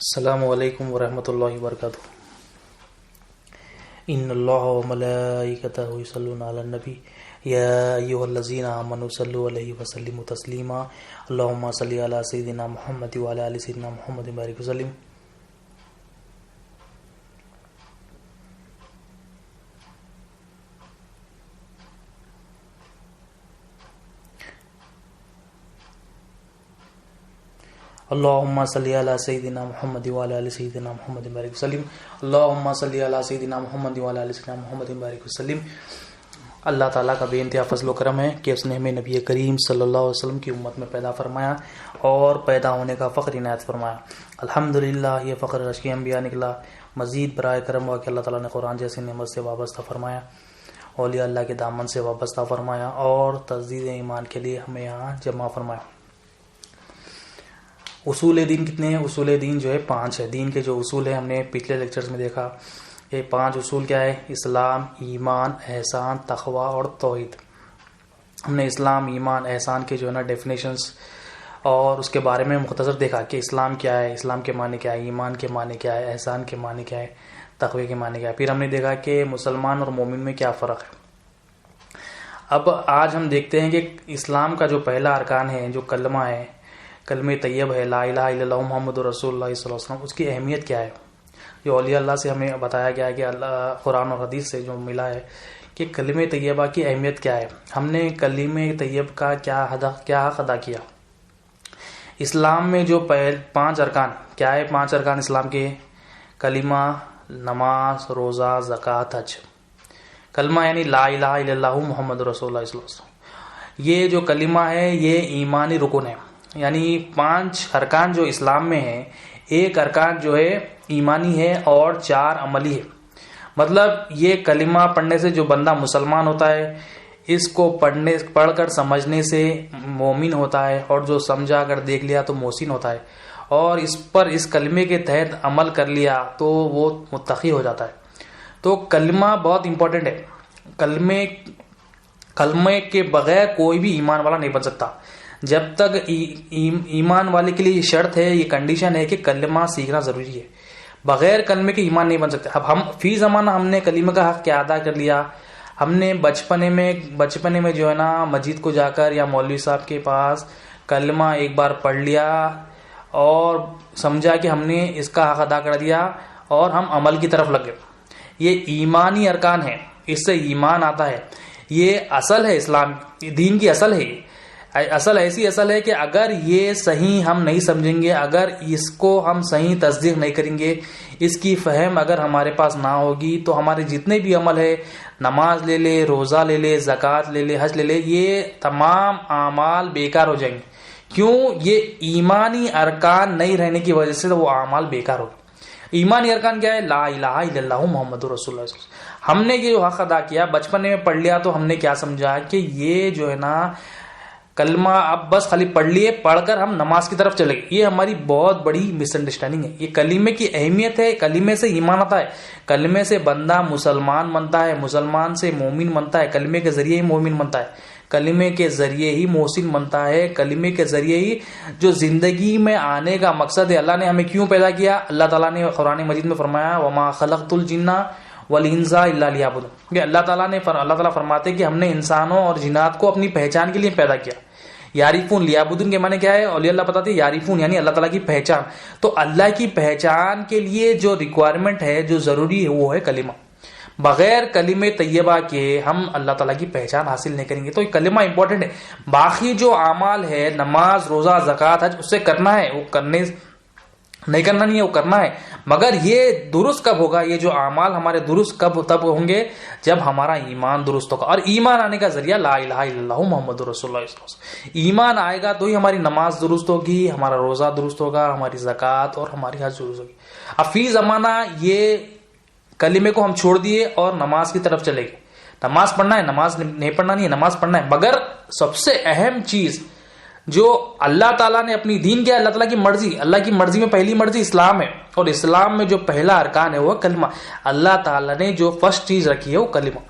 السلام علیکم ورحمۃ اللہ وبرکاتہ۔ ان اللہ وملائکتہ یصلون علی النبی یا ایھا الذین آمنوا صلوا علیہ وسلموا تسلیما اللہم صلی علی سیدنا محمد وعلی آل سیدنا محمد وبارک وسلم۔ اللہم صلی علی سیدنا محمد وعلی آل سیدنا محمد وبارک وسلم۔ اللہم صلی علی سیدنا محمد وعلی آل سیدنا محمد وبارک وسلم۔ اللہ تعالیٰ کا بے انتہا فضل و کرم ہے کہ اس نے ہمیں نبی کریم صلی اللہ علیہ وسلم کی امت میں پیدا فرمایا اور پیدا ہونے کا فخر عنایت فرمایا۔ الحمدللہ یہ فخر رشکی انبیاء نکلا۔ مزید برائے کرم ہوا کہ اللہ تعالیٰ نے قرآن جیسی نعمت سے وابستہ فرمایا، اولیاء اللہ کے دامن سے وابستہ فرمایا اور تجدید ایمان کے لیے ہمیں یہاں جمع فرمایا۔ اصول دین کتنے ہیں؟ اصول دین جو ہے 5 ہے۔ دین کے جو اصول ہیں ہم نے پچھلے لیکچرز میں دیکھا۔ یہ 5 اصول کیا ہے؟ اسلام، ایمان، احسان، تقویٰ اور توحید۔ ہم نے اسلام، ایمان، احسان کے جو ہے نا ڈیفینیشنز اور اس کے بارے میں مختصر دیکھا کہ اسلام کیا ہے، اسلام کے معنی کیا ہے، ایمان کے معنی کیا ہے، احسان کے معنی کیا ہے، تقوی کے معنی کیا ہے۔ پھر ہم نے دیکھا کہ مسلمان اور مومن میں کیا فرق ہے۔ اب آج ہم دیکھتے ہیں کہ اسلام کا جو پہلا ارکان ہے، جو کلمہ ہے، کلمہ طیب ہے، لا الہ الا اللہ محمد رسول اللہ صلی اللہ علیہ وسلم، اس کی اہمیت کیا ہے؟ جو اولیاء اللہ سے ہمیں بتایا گیا ہے کہ اللہ قرآن اور حدیث سے جو ملا ہے کہ کلمہ طیبہ کی اہمیت کیا ہے۔ ہم نے کلمہ طیب کا کیا حق ادا کیا۔ اسلام میں جو 5 ارکان کیا ہے؟ 5 ارکان اسلام کے: کلمہ، نماز، روزہ، زکوٰۃ، حج۔ کلمہ یعنی لا الہ الا اللہ محمد رسول اللہ صلی اللہ علیہ وسلم۔ یہ جو کلمہ ہے یہ ایمانی رکن ہے، یعنی 5 ارکان جو اسلام میں ہیں، ایک ارکان جو ہے ایمانی ہے اور 4 عملی ہے۔ مطلب یہ کلمہ پڑھنے سے جو بندہ مسلمان ہوتا ہے، اس کو پڑھ کر سمجھنے سے مومن ہوتا ہے، اور جو سمجھا کر دیکھ لیا تو محسن ہوتا ہے، اور اس کلمے کے تحت عمل کر لیا تو وہ متقی ہو جاتا ہے۔ تو کلمہ بہت امپورٹنٹ ہے۔ کلمے کے بغیر کوئی بھی ایمان والا نہیں بن سکتا۔ جب تک ایمان والے کے لیے یہ شرط ہے، یہ کنڈیشن ہے کہ کلمہ سیکھنا ضروری ہے۔ بغیر کلمے کے ایمان نہیں بن سکتے۔ اب ہم فی زمانہ ہم نے کلمہ کا حق کیا ادا کر لیا؟ ہم نے بچپنے میں جو ہے نا مسجد کو جا کر یا مولوی صاحب کے پاس کلمہ ایک بار پڑھ لیا اور سمجھا کہ ہم نے اس کا حق ادا کر دیا اور ہم عمل کی طرف لگ گئے۔ یہ ایمانی ارکان ہے، اس سے ایمان آتا ہے۔ یہ اصل ہے، اسلام دین کی اصل ہے۔ ایسی اصل ہے کہ اگر یہ صحیح ہم نہیں سمجھیں گے، اگر اس کو ہم صحیح تصدیق نہیں کریں گے، اس کی فہم اگر ہمارے پاس نہ ہوگی تو ہمارے جتنے بھی عمل ہے، نماز لے لے، روزہ لے لے، زکوٰۃ لے لے، حج لے لے، یہ تمام اعمال بیکار ہو جائیں گے۔ کیوں؟ یہ ایمانی ارکان نہیں رہنے کی وجہ سے وہ اعمال بیکار ہو گئے۔ ایمانی ارکان کیا ہے؟ لا الہ الا اللہ محمد رسول اللہ صلی اللہ علیہ وسلم۔ ہم نے یہ جو حق ادا کیا، بچپن میں پڑھ لیا تو ہم نے کیا سمجھا کہ یہ جو ہے نا کلمہ اب بس خالی پڑھ لیے، پڑھ کر ہم نماز کی طرف چلے گئے۔ یہ ہماری بہت بڑی مس انڈرسٹینڈنگ ہے۔ یہ کلمے کی اہمیت ہے۔ کلمے سے ایمان آتا ہے، کلمے سے بندہ مسلمان بنتا ہے، مسلمان سے مومن بنتا ہے، کلمے کے ذریعے ہی مومن بنتا ہے، کلمے کے ذریعے ہی محسن بنتا ہے، کلمے کے ذریعے ہی جو زندگی میں آنے کا مقصد ہے۔ اللہ نے ہمیں کیوں پیدا کیا؟ اللہ تعالیٰ نے قرآن مجید میں فرمایا وما خلقت الجن والانس الا لیعبدون۔ کہ اللہ تعالیٰ فرماتے کہ ہم نے انسانوں اور جنات کو اپنی پہچان کے لیے پیدا کیا۔ یعرفون، لیعبدون کے معنی کیا ہے؟ اولیاء اللہ بتاتے ہیں یعرفون یعنی اللہ تعالیٰ کی پہچان۔ تو اللہ کی پہچان کے لیے جو ریکوائرمنٹ ہے، جو ضروری ہے، وہ ہے کلمہ۔ بغیر کلمہ طیبہ کے ہم اللہ تعالیٰ کی پہچان حاصل نہیں کریں گے۔ تو یہ کلمہ امپورٹنٹ ہے۔ باقی جو اعمال ہے، نماز، روزہ، زکوٰۃ، حج، اسے کرنا ہے، وہ نہیں کرنا نہیں ہے، وہ کرنا ہے، مگر یہ درست کب ہوگا؟ یہ جو اعمال ہمارے درست تب ہوں گے جب ہمارا ایمان درست ہوگا۔ اور ایمان آنے کا ذریعہ لا الہ الا اللہ محمد رسول اللہ صلی اللہ علیہ وسلم۔ ایمان آئے گا تو ہی ہماری نماز درست ہوگی، ہمارا روزہ درست ہوگا، ہماری زکوٰۃ اور ہماری حج درست ہوگی۔ اب فی زمانہ یہ کلمے کو ہم چھوڑ دیے اور نماز کی طرف چلے گئے۔ نماز پڑھنا ہے، نماز نہیں پڑھنا نہیں ہے، نماز پڑھنا ہے، مگر سب سے اہم چیز جو اللہ تعالیٰ نے اپنی دین کیا، اللہ تعالیٰ کی مرضی، اللہ کی مرضی میں پہلی مرضی اسلام ہے، اور اسلام میں جو پہلا ارکان ہے وہ کلمہ۔ اللہ تعالیٰ نے جو فرسٹ چیز رکھی ہے وہ کلمہ،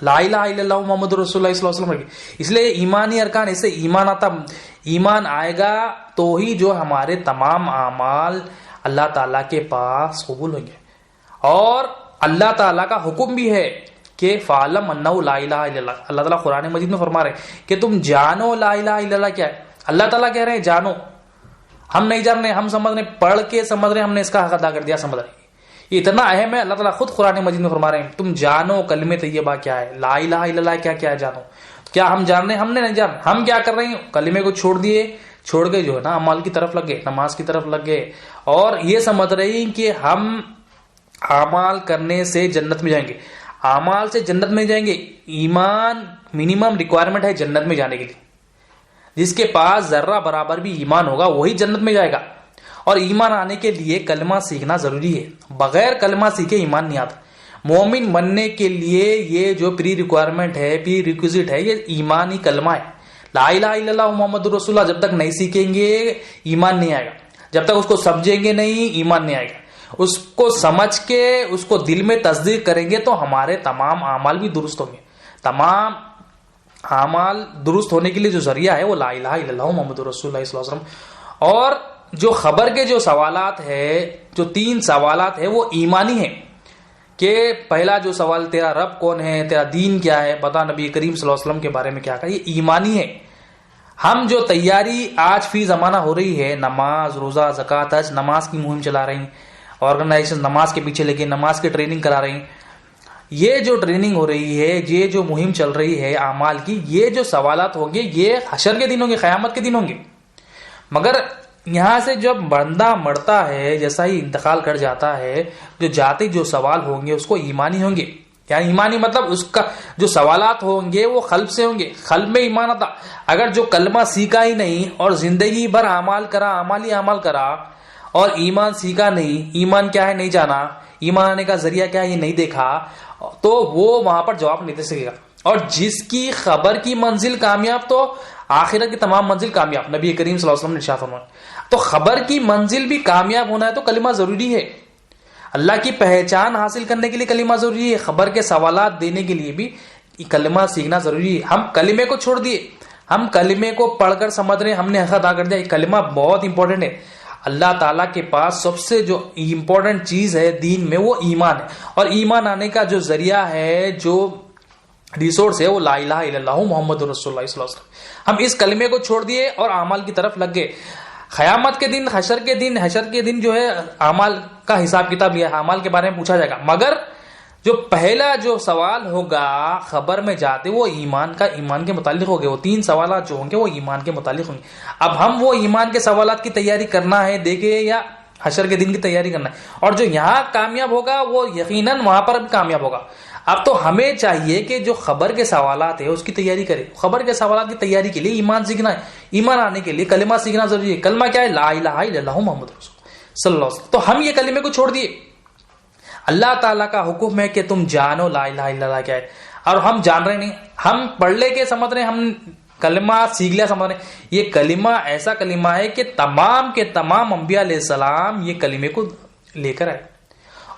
لا الہ الا اللہ محمد رسول اللہ صلی اللہ علیہ وسلم رکھی۔ اس لیے ایمانی ارکان، ایمان آتا، ایمان آئے گا تو ہی جو ہمارے تمام اعمال اللہ تعالیٰ کے پاس قبول ہوں گے. اور اللہ تعالیٰ کا حکم بھی ہے کہ فَعْلَمْ أَنَّهُ لَا إِلَهَ إِلَّا اللَّهُ. اللہ تعالیٰ قرآن مجید میں فرما رہے ہیں کہ تم جانو لا الہ الا اللہ کیا ہے. اللہ تعالیٰ کہہ رہے ہیں جانو. ہم نہیں جان رہے, ہم سمجھ رہے, پڑھ کے سمجھ رہے, ہم نے اس کا حق ادا کر دیا, سمجھ رہے. یہ اتنا اہم ہے. اللہ تعالیٰ خود قرآن مجید میں فرما رہے ہیں تم جانو کلمہ طیبہ کیا ہے, لا الہ الا اللہ کیا کیا ہے جانو. کیا ہم جان رہے ہیں؟ ہم نے نہیں جان. ہم کیا کر رہے ہیں؟ کلمے کو چھوڑ دیے, چھوڑ کے جو ہے نا اعمال کی طرف لگ گئے, نماز کی طرف لگ گئے, اور یہ سمجھ رہے ہیں کہ ہم اعمال کرنے سے جنت میں جائیں گے. اعمال سے جنت میں جائیں گے. ایمان منیمم ریکوائرمنٹ ہے جنت میں جانے کے لیے. جس کے پاس ذرہ برابر بھی ایمان ہوگا وہی جنت میں جائے گا. اور ایمان آنے کے لیے کلمہ سیکھنا ضروری ہے. بغیر کلمہ سیکھے ایمان نہیں آتا. مومن بننے کے لیے یہ جو پری ریکوائرمنٹ ہے, پری ریکوزٹ ہے, یہ ایمانی کلمہ ہے. لا الہ الا اللہ محمد رسول اللہ جب تک نہیں سیکھیں گے ایمان نہیں آئے گا. جب تک اس کو سمجھیں گے نہیں ایمان نہیں آئے گا. اس کو سمجھ کے اس کو دل میں تصدیق کریں گے تو ہمارے تمام اعمال بھی درست ہوں گے. تمام اعمال درست ہونے کے لیے جو ذریعہ ہے وہ لا الہ الا اللہ محمد رسول اللہ صلی اللہ علیہ وسلم. اور جو خبر کے جو سوالات ہے, جو 3 سوالات ہے وہ ایمانی ہیں. کہ پہلا جو سوال تیرا رب کون ہے, تیرا دین کیا ہے, بتا نبی کریم صلی اللہ علیہ وسلم کے بارے میں کیا کہا, یہ ایمانی ہے. ہم جو تیاری آج فی زمانہ ہو رہی ہے, نماز, روزہ, زکوٰۃ, حج, نماز کی مہم چلا رہی ہیں, آرگنائزیشن نماز کے پیچھے لگے نماز کی ٹریننگ کرا رہی ہیں. یہ جو ٹریننگ ہو رہی ہے, یہ جو مہم چل رہی ہے اعمال کی, یہ جو سوالات ہوں گے یہ حشر کے دن ہوں گے, قیامت کے دن ہوں گے. مگر یہاں سے جب بندہ مرتا ہے, جیسا ہی انتقال کر جاتا ہے, جو جاتے جو سوال ہوں گے اس کو ایمانی ہوں گے. یعنی ایمانی مطلب اس کا جو سوالات ہوں گے وہ قلب سے ہوں گے. قلب میں ایمان آتا. اگر جو کلمہ سیکھا ہی نہیں اور زندگی بھر اعمال کرا, اعمالی اعمال کرا, اور ایمان سیکھا نہیں, ایمان کیا ہے نہیں جانا, ایمان آنے کا ذریعہ کیا ہے یہ نہیں دیکھا, تو وہ وہاں پر جواب نہیں دے سکے گا. اور جس کی خبر کی منزل کامیاب تو آخرت کی تمام منزل کامیاب. نبی کریم صلی اللہ علیہ وسلم نے ارشاد فرمایا. تو خبر کی منزل بھی کامیاب ہونا ہے تو کلمہ ضروری ہے. اللہ کی پہچان حاصل کرنے کے لیے کلمہ ضروری ہے. خبر کے سوالات دینے کے لیے بھی کلمہ سیکھنا ضروری ہے. ہم کلمے کو چھوڑ دیے, ہم کلمے کو پڑھ کر سمجھ رہے ہیں, ہم نے حق ادا کر دیا. یہ کلمہ بہت امپورٹنٹ ہے. اللہ تعالیٰ کے پاس سب سے جو امپورٹنٹ چیز ہے دین میں وہ ایمان ہے. اور ایمان آنے کا جو ذریعہ ہے, جو ریسورس ہے, وہ لا الہ الا اللہ محمد رسول اللہ صلی اللہ علیہ وسلم. ہم اس کلمے کو چھوڑ دیے اور اعمال کی طرف لگ گئے. قیامت کے دن, حشر کے دن جو ہے اعمال کا حساب کتاب لیا, اعمال کے بارے میں پوچھا جائے گا. مگر جو پہلا جو سوال ہوگا خبر میں جاتے وہ ایمان کے متعلق ہوگے. وہ 3 سوالات جو ہوں گے وہ ایمان کے متعلق ہوں گے. اب ہم وہ ایمان کے سوالات کی تیاری کرنا ہے دیکھے, یا حشر کے دن کی تیاری کرنا ہے. اور جو یہاں کامیاب ہوگا وہ یقیناً وہاں پر بھی کامیاب ہوگا. اب تو ہمیں چاہیے کہ جو خبر کے سوالات ہے اس کی تیاری کرے. خبر کے سوالات کی تیاری کے لیے ایمان سیکھنا ہے. ایمان آنے کے لیے کلمہ سیکھنا ضروری ہے. کلمہ کیا ہے؟ لا الہ الا اللہ محمد رسول صلی اللہ علیہ وسلم. تو ہم یہ کلمے کو چھوڑ دیے. اللہ تعالیٰ کا حکم ہے کہ تم جانو لا الہ الا اللہ کیا ہے, اور ہم جان رہے نہیں. ہم پڑھ لے کے سمجھ رہے, ہم کلمہ سیکھ لیا سمجھ رہے. یہ کلمہ ایسا کلمہ ہے کہ تمام کے تمام انبیاء علیہ السلام یہ کلمے کو لے کر آئے.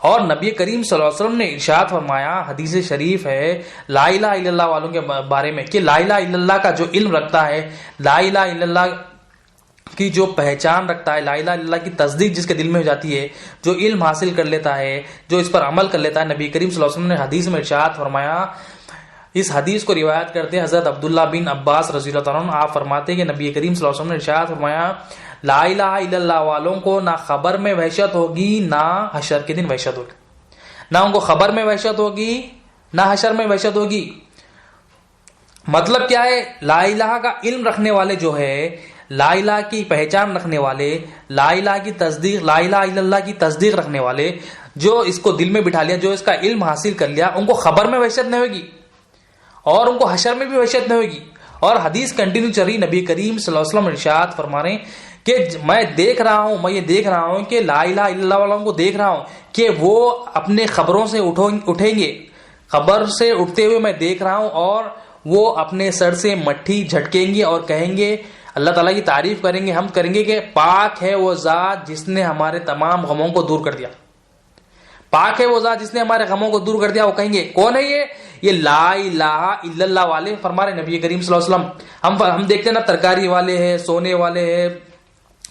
اور نبی کریم صلی اللہ علیہ وسلم نے ارشاد فرمایا, حدیث شریف ہے لا الہ الا اللہ والوں کے بارے میں, کہ لا الہ الا اللہ کا جو علم رکھتا ہے, لا الہ الا اللہ کی جو پہچان رکھتا ہے, لا الہ الا اللہ کی تصدیق جس کے دل میں ہو جاتی ہے, جو علم حاصل کر لیتا ہے, جو اس پر عمل کر لیتا ہے, نبی کریم صلی اللہ علیہ وسلم نے حدیث میں ارشاد فرمایا. اس حدیث کو روایت کرتے ہیں حضرت عبداللہ بن عباس رضی اللہ عنہ. آپ فرماتے ہیں کہ نبی کریم صلی اللہ علیہ وسلم نے ارشاد فرمایا, لا الہ الا اللہ والوں کو نہ خبر میں وحشت ہوگی نہ حشر کے دن وحشت ہوگی. نہ ان کو خبر میں وحشت ہوگی نہ حشر میں وحشت ہوگی. مطلب کیا ہے؟ لا الہ کا علم رکھنے والے جو ہے, لا الہ کی پہچان رکھنے والے, لا الہ کی تصدیق, لا الہ الا اللہ کی تصدیق رکھنے والے, جو اس کو دل میں بٹھا لیا, جو اس کا علم حاصل کر لیا, ان کو خبر میں وحشت نہیں ہوگی اور ان کو حشر میں بھی وحشت نہیں ہوگی. اور حدیث کنٹینیو چل رہی, نبی کریم صلی اللہ علیہ وسلم ارشاد فرما رہے ہیں کہ میں یہ دیکھ رہا ہوں کہ لا الہ الا اللہ والوں کو دیکھ رہا ہوں کہ وہ اپنے خبروں سے اٹھیں گے. خبر سے اٹھتے ہوئے میں دیکھ رہا ہوں, اور وہ اپنے سر سے مٹھی جھٹکیں گے اور کہیں گے, اللہ تعالیٰ کی تعریف کریں گے, ہم کریں گے کہ پاک ہے وہ ذات جس نے ہمارے تمام غموں کو دور کر دیا. پاک ہے وہ ذات جس نے ہمارے غموں کو دور کر دیا. وہ کہیں گے کون ہے یہ لا الہ الا اللہ والے فرما رہے نبی کریم صلی اللہ علیہ وسلم. ہم دیکھتے ہیں نا, ترکاری والے ہیں, سونے والے ہیں,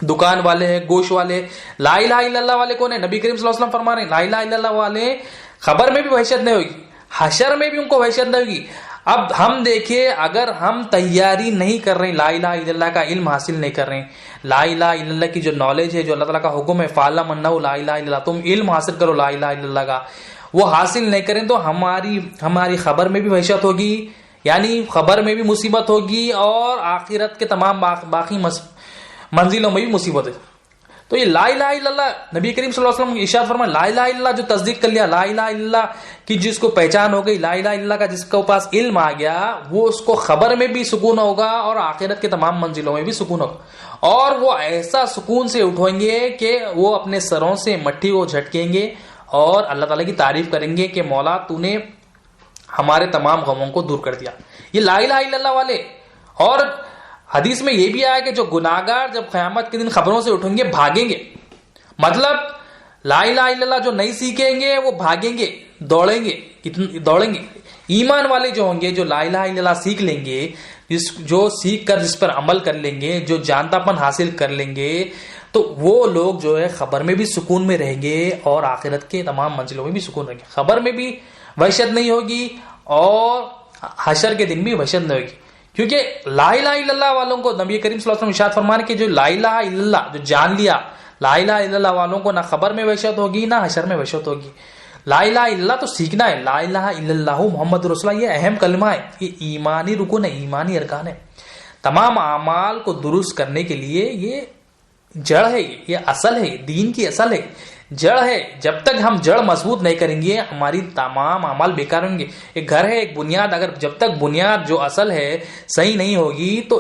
دکان والے ہیں، گوشت والے. لا الہ الا اللہ والے کون ہیں؟ نبی کریم صلی اللہ علیہ وسلم فرما رہے ہیں لا الہ الا اللہ والے خبر میں بھی وحشت نہیں ہوگی، حشر میں بھی ان کو وحشت نہیں ہوگی. اب ہم دیکھیں، اگر ہم تیاری نہیں کر رہے ہیں، لا الہ الا اللہ کا علم حاصل نہیں کر رہے ہیں، لا الہ الا اللہ کی جو نالج ہے، جو اللہ تعالیٰ کا حکم ہے فَاعْلَمْ أَنَّهُ لَا إِلَهَ إِلَّا اللَّهُ، تم علم حاصل کرو لا الہ الا اللہ کا، وہ حاصل نہیں کریں تو ہماری خبر میں بھی وحشت ہوگی، یعنی خبر میں بھی مصیبت ہوگی، اور آخرت کے تمام باقی منزلوں میں بھی مصیبت ہے. تو یہ لا الہ الا اللہ نبی کریم صلی اللہ علیہ وسلم ارشاد فرمایا، لا الہ الا اللہ جو تصدیق کر لیا، لا الہ الا اللہ کی جس کو پہچان ہو گئی، لا الہ الا اللہ کا جس کے پاس علم آ گیا، وہ اس کو خبر میں بھی سکون ہوگا اور آخرت کے تمام منزلوں میں بھی سکون ہوگا، اور وہ ایسا سکون سے اٹھیں گے کہ وہ اپنے سروں سے مٹی کو جھٹکیں گے اور اللہ تعالیٰ کی تعریف کریں گے کہ مولا تو نے ہمارے تمام غموں کو دور کر دیا. یہ لا الہ الا اللہ والے. اور حدیث میں یہ بھی آیا کہ جو گناہگار جب قیامت کے دن خبروں سے اٹھیں گے بھاگیں گے، مطلب لا الہ الا اللہ جو نہیں سیکھیں گے وہ بھاگیں گے، دوڑیں گے. ایمان والے جو ہوں گے، جو لا الہ الا اللہ سیکھ لیں گے، جو سیکھ کر جس پر عمل کر لیں گے، جو جانتا پن حاصل کر لیں گے، تو وہ لوگ جو ہے خبر میں بھی سکون میں رہیں گے اور آخرت کے تمام منزلوں میں بھی سکون رہیں گے. خبر میں بھی وحشت نہیں ہوگی اور حشر کے دن بھی وحشت نہیں ہوگی، کیونکہ لا الہ الا اللہ والوں کو نبی کریم صلی اللہ علیہ وسلم ارشاد فرمانے کہ جو لا الہ الا اللہ جو جان لیا، لا الہ الا اللہ والوں کو نہ خبر میں وحشت ہوگی نہ حشر میں وحشت ہوگی. لا الہ الا اللہ تو سیکھنا ہے، لا الہ الا اللہ محمد رسول اللہ، یہ اہم کلمہ ہے، یہ ایمانی رکن ہے، ایمانی ارکان ہے. تمام اعمال کو درست کرنے کے لیے یہ جڑ ہے، یہ اصل ہے، دین کی اصل ہے، جڑ ہے. جب تک ہم جڑ مضبوط نہیں کریں گے ہماری تمام اعمال بیکار ہوں گے. ایک گھر ہے، ایک بنیاد، اگر جب تک بنیاد جو اصل ہے صحیح نہیں ہوگی تو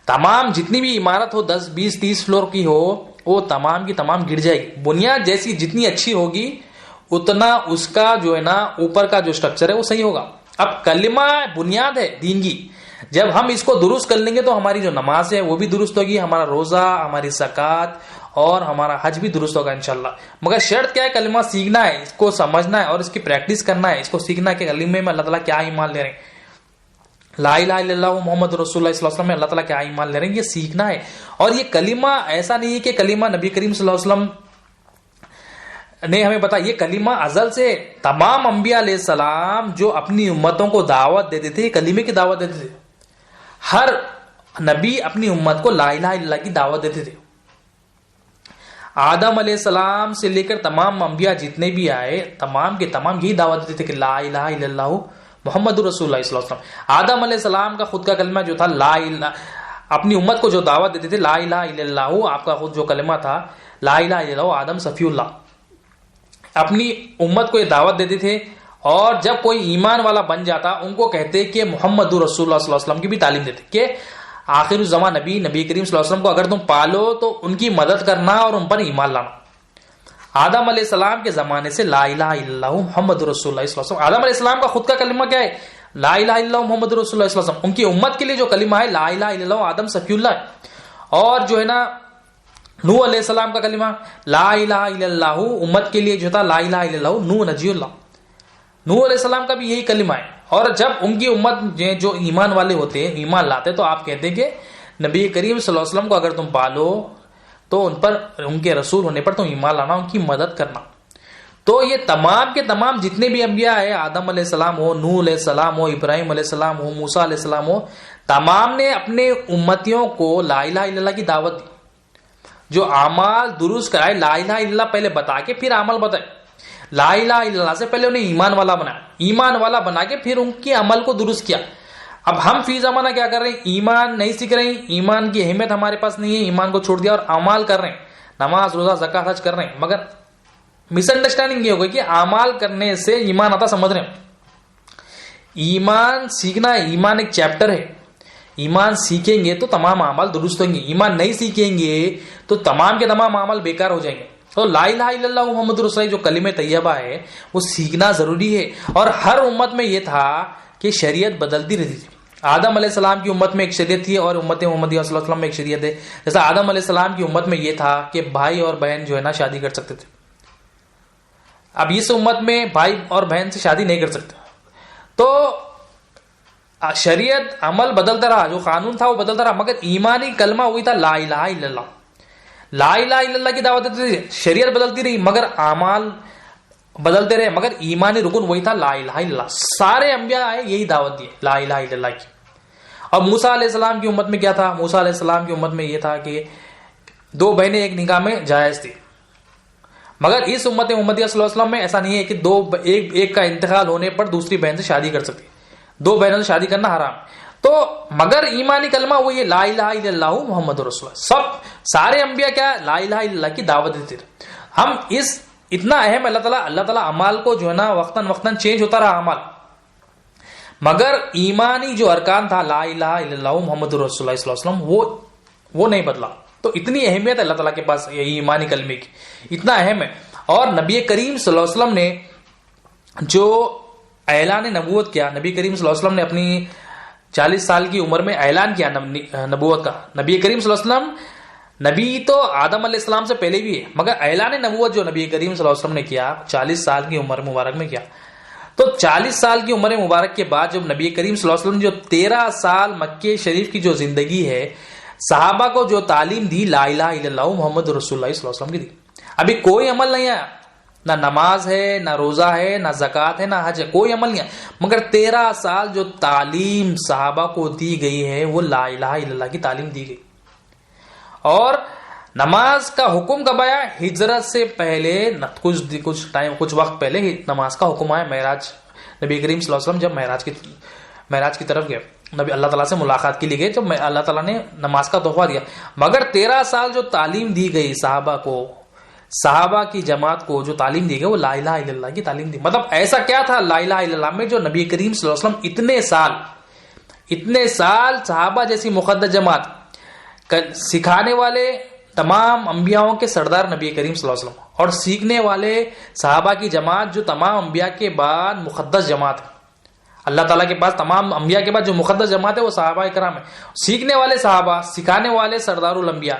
تمام جتنی بھی عمارت ہو 10 20 30 فلور کی ہو وہ تمام کی تمام گر جائے گی. بنیاد جیسی جتنی اچھی ہوگی اتنا اس کا جو ہے نا اوپر کا جو سٹرکچر ہے وہ صحیح ہوگا. اب کلمہ بنیاد ہے دین کی، جب ہم اس کو درست کر لیں گے تو ہماری جو نماز ہے وہ بھی درست ہوگی، ہمارا روزہ، ہماری زکوٰۃ اور ہمارا حج بھی درست ہوگا انشاءاللہ. مگر شرط کیا ہے؟ کلمہ سیکھنا ہے، اس کو سمجھنا ہے اور اس کی پریکٹس کرنا ہے. اس کو سیکھنا ہے کہ کلمے میں اللہ تعالیٰ کیا ایمان لے رہے ہیں، لا الہ الا اللہ محمد رسول اللہ صلی اللہ علیہ وسلم میں اللہ تعالیٰ کیا ایمان لے رہے ہیں، یہ سیکھنا ہے. اور یہ کلمہ ایسا نہیں ہے کہ کلمہ نبی کریم صلی اللہ علیہ وسلم نے ہمیں بتا، یہ کلمہ ازل سے تمام انبیاء علیہ السلام جو اپنی امتوں کو دعوت دیتے تھے کلمے کی دعوت دیتے تھے. ہر نبی اپنی امت کو لا الہ الا اللہ کی دعوت دیتے تھے. آدم علیہ السلام سے لے کر تمام انبیاء جتنے بھی آئے تمام کے تمام یہی دعوت دیتے تھے کہ لا الہ الا اللہ محمد رسول اللہ صلی اللہ علیہ وسلم. آدم علیہ السلام کا خود کا کلمہ جو تھا لا الہ، اپنی امت کو جو دعوت دیتے تھے لا الہ الا اللہ، آپ کا خود جو کلمہ تھا لا الہ الا اللہ، آدم صفی اللہ اپنی امت کو یہ دعوت دیتے تھے. اور جب کوئی ایمان والا بن جاتا ان کو کہتے کہ محمد رسول اللہ صلی اللہ علیہ وسلم کی بھی تعلیم دیتے کہ آخر الزمان نبی کریم صلی اللہ علیہ وسلم کو اگر تم پالو تو ان کی مدد کرنا اور ان پر ایمان لانا. آدم علیہ السلام کے زمانے سے لا الہ الا اللہ محمد رسول اللہ صلی اللہ علیہ وسلم. آدم علیہ السلام کا خود کا کلمہ کیا ہے؟ لا الہ الا اللہ محمد رسول اللہ صلی اللہ علیہ وسلم. ان کی امت کے لیے جو کلمہ ہے لا الہ الا اللہ آدم صفی اللہ ہے. اور جو ہے نا نوح علیہ السلام کا کلمہ لا الہ الا اللہ امت کے لیے جو تھا لا الہ الا اللہ نوح نجی اللہ. نوح علیہ السلام کا بھی یہی کلمہ ہے. اور جب ان کی امت جو ایمان والے ہوتے ہیں ایمان لاتے تو آپ کہتے ہیں کہ نبی کریم صلی اللہ علیہ وسلم کو اگر تم پالو تو ان پر ان کے رسول ہونے پر تم ایمان لانا، ان کی مدد کرنا. تو یہ تمام کے تمام جتنے بھی انبیاء ہیں، آدم علیہ السلام ہو، نوح علیہ السلام ہو، ابراہیم علیہ السلام ہو، موسیٰ علیہ السلام ہو، تمام نے اپنے امتیوں کو لا الہ الا اللہ کی دعوت دی. جو اعمال درست کرائے، لا الہ الا اللہ پہلے بتا کے پھر عمل بتائے. لا الہ الا اللہ سے پہلے انہیں ایمان والا بنایا، ایمان والا بنا کے پھر ان کے عمل کو درست کیا. اب ہم فی زمانہ کیا کر رہے ہیں؟ ایمان نہیں سیکھ رہے ہیں، ایمان کی اہمیت ہمارے پاس نہیں ہے، ایمان کو چھوڑ دیا اور اعمال کر رہے ہیں، نماز روزہ زکوٰۃ حج کر رہے ہیں. مگر مس انڈرسٹینڈنگ یہ ہوگی کہ اعمال کرنے سے ایمان آتا سمجھ رہے ہیں. ایمان سیکھنا ہے، ایمان ایک چیپٹر ہے. ایمان سیکھیں گے تو تمام اعمال درست ہوں گے، ایمان نہیں سیکھیں گے تو تمام کے تمام اعمال بیکار ہو جائیں گے. تو لا الہ الا اللہ محمد رسول اللہ جو کلمہ طیبہ ہے وہ سیکھنا ضروری ہے. اور ہر امت میں یہ تھا کہ شریعت بدلتی رہتی تھی. آدم علیہ السلام کی امت میں ایک شریعت تھی اور امت محمدیہ صلی اللہ علیہ وسلم میں ایک شریعت ہے. جیسا آدم علیہ السلام کی امت میں یہ تھا کہ بھائی اور بہن جو ہے نا شادی کر سکتے تھے. اب اس امت میں بھائی اور بہن سے شادی نہیں کر سکتے. تو شریعت عمل بدلتا رہا، جو قانون تھا وہ بدلتا رہا، مگر ایمانی کلمہ وہی تھا لا الہ الا اللہ. لا الہ الا اللہ کی دعوت دیتے تھے, شریعت بدلتی رہی مگر اعمال بدلتے رہے, مگر ایمانی رکن وہی تھا لا الہ الا اللہ. سارے انبیاء آئے یہی دعوت دی لا الہ الا اللہ کی. اور موسیٰ علیہ السلام کی امت میں کیا تھا؟ موسیٰ علیہ السلام کی امت میں یہ تھا کہ 2 بہنیں ایک نکاح میں جائز تھی, مگر اس امت محمدیہ صلی اللہ علیہ وسلم میں ایسا نہیں ہے کہ ایک کا انتقال ہونے پر دوسری بہن سے شادی کر سکتی, 2 بہنوں سے شادی کرنا حرام. تو مگر ایمانی کلمہ وہ یہ لا الہ الا اللہ محمد رسول اللہ. سارے انبیاء کیا لا الہ الا اللہ کی دعوت دیتے تھے. ہم اس اتنا اہم اللہ تعالیٰ اعمال کو جو ہے نا وقتاً چینج ہوتا رہا اعمال, مگر ایمانی جو ارکان تھا لا الہ الا اللہ محمد رسول اللہ صلی اللہ علیہ وسلم وہ نہیں بدلا. تو اتنی اہمیت ہے اللہ تعالیٰ کے پاس یہ ایمانی کلمے کی, اتنا اہم ہے. اور نبی کریم صلی اللہ علیہ وسلم نے جو اعلان نبوت کیا, نبی کریم صلی اللہ علیہ وسلم نے اپنی 40 سال کی عمر میں اعلان کیا نبوت کا. نبی کریم صلی اللہ علیہ وسلم نبی تو آدم علیہ السلام سے پہلے بھی ہے, مگر اعلان نبوت جو نبی کریم صلی اللہ علیہ وسلم نے کیا 40 سال کی عمر مبارک میں کیا. تو 40 سال کی عمر مبارک کے بعد جب نبی کریم صلی اللہ علیہ وسلم جو 13 سال مکہ شریف کی جو زندگی ہے, صحابہ کو جو تعلیم دی لا الہ الا اللہ محمد رسول اللہ صلی اللہ علیہ وسلم کی دی. ابھی کوئی عمل نہیں آیا, نہ نماز ہے, نہ روزہ ہے, نہ زکوٰۃ ہے, نہ حج ہے, کوئی عمل نہیں آیا, مگر 13 سال جو تعلیم صحابہ کو دی گئی ہے وہ لا الہ الا اللہ کی تعلیم دی گئی. اور نماز کا حکم کب آیا؟ ہجرت سے پہلے کچھ وقت پہلے نماز کا حکم آیا. معراج, نبی کریم صلی اللہ علیہ وسلم جب معراج کی طرف گئے, نبی اللہ تعالیٰ سے ملاقات کے لیے گئے, جب اللہ تعالیٰ نے نماز کا تحفہ دیا. مگر 13 سال جو تعلیم دی گئی صحابہ کو, صحابہ کی جماعت کو جو تعلیم دی گئی وہ لا الہ الا اللہ کی تعلیم دی. مطلب ایسا کیا تھا لا الہ الا اللہ میں جو نبی کریم صلی اللہ علیہ وسلم اتنے سال صحابہ جیسی مقدس جماعت سکھانے والے تمام انبیاءوں کے سردار نبی کریم صلی اللہ علیہ وسلم, اور سیکھنے والے صحابہ کی جماعت جو تمام انبیاء کے بعد مقدس جماعت ہے. اللہ تعالیٰ کے پاس تمام انبیاء کے بعد جو مقدس جماعت ہے وہ صحابہ کرام ہے. سیکھنے والے صحابہ, سکھانے والے سردار الانبیاء.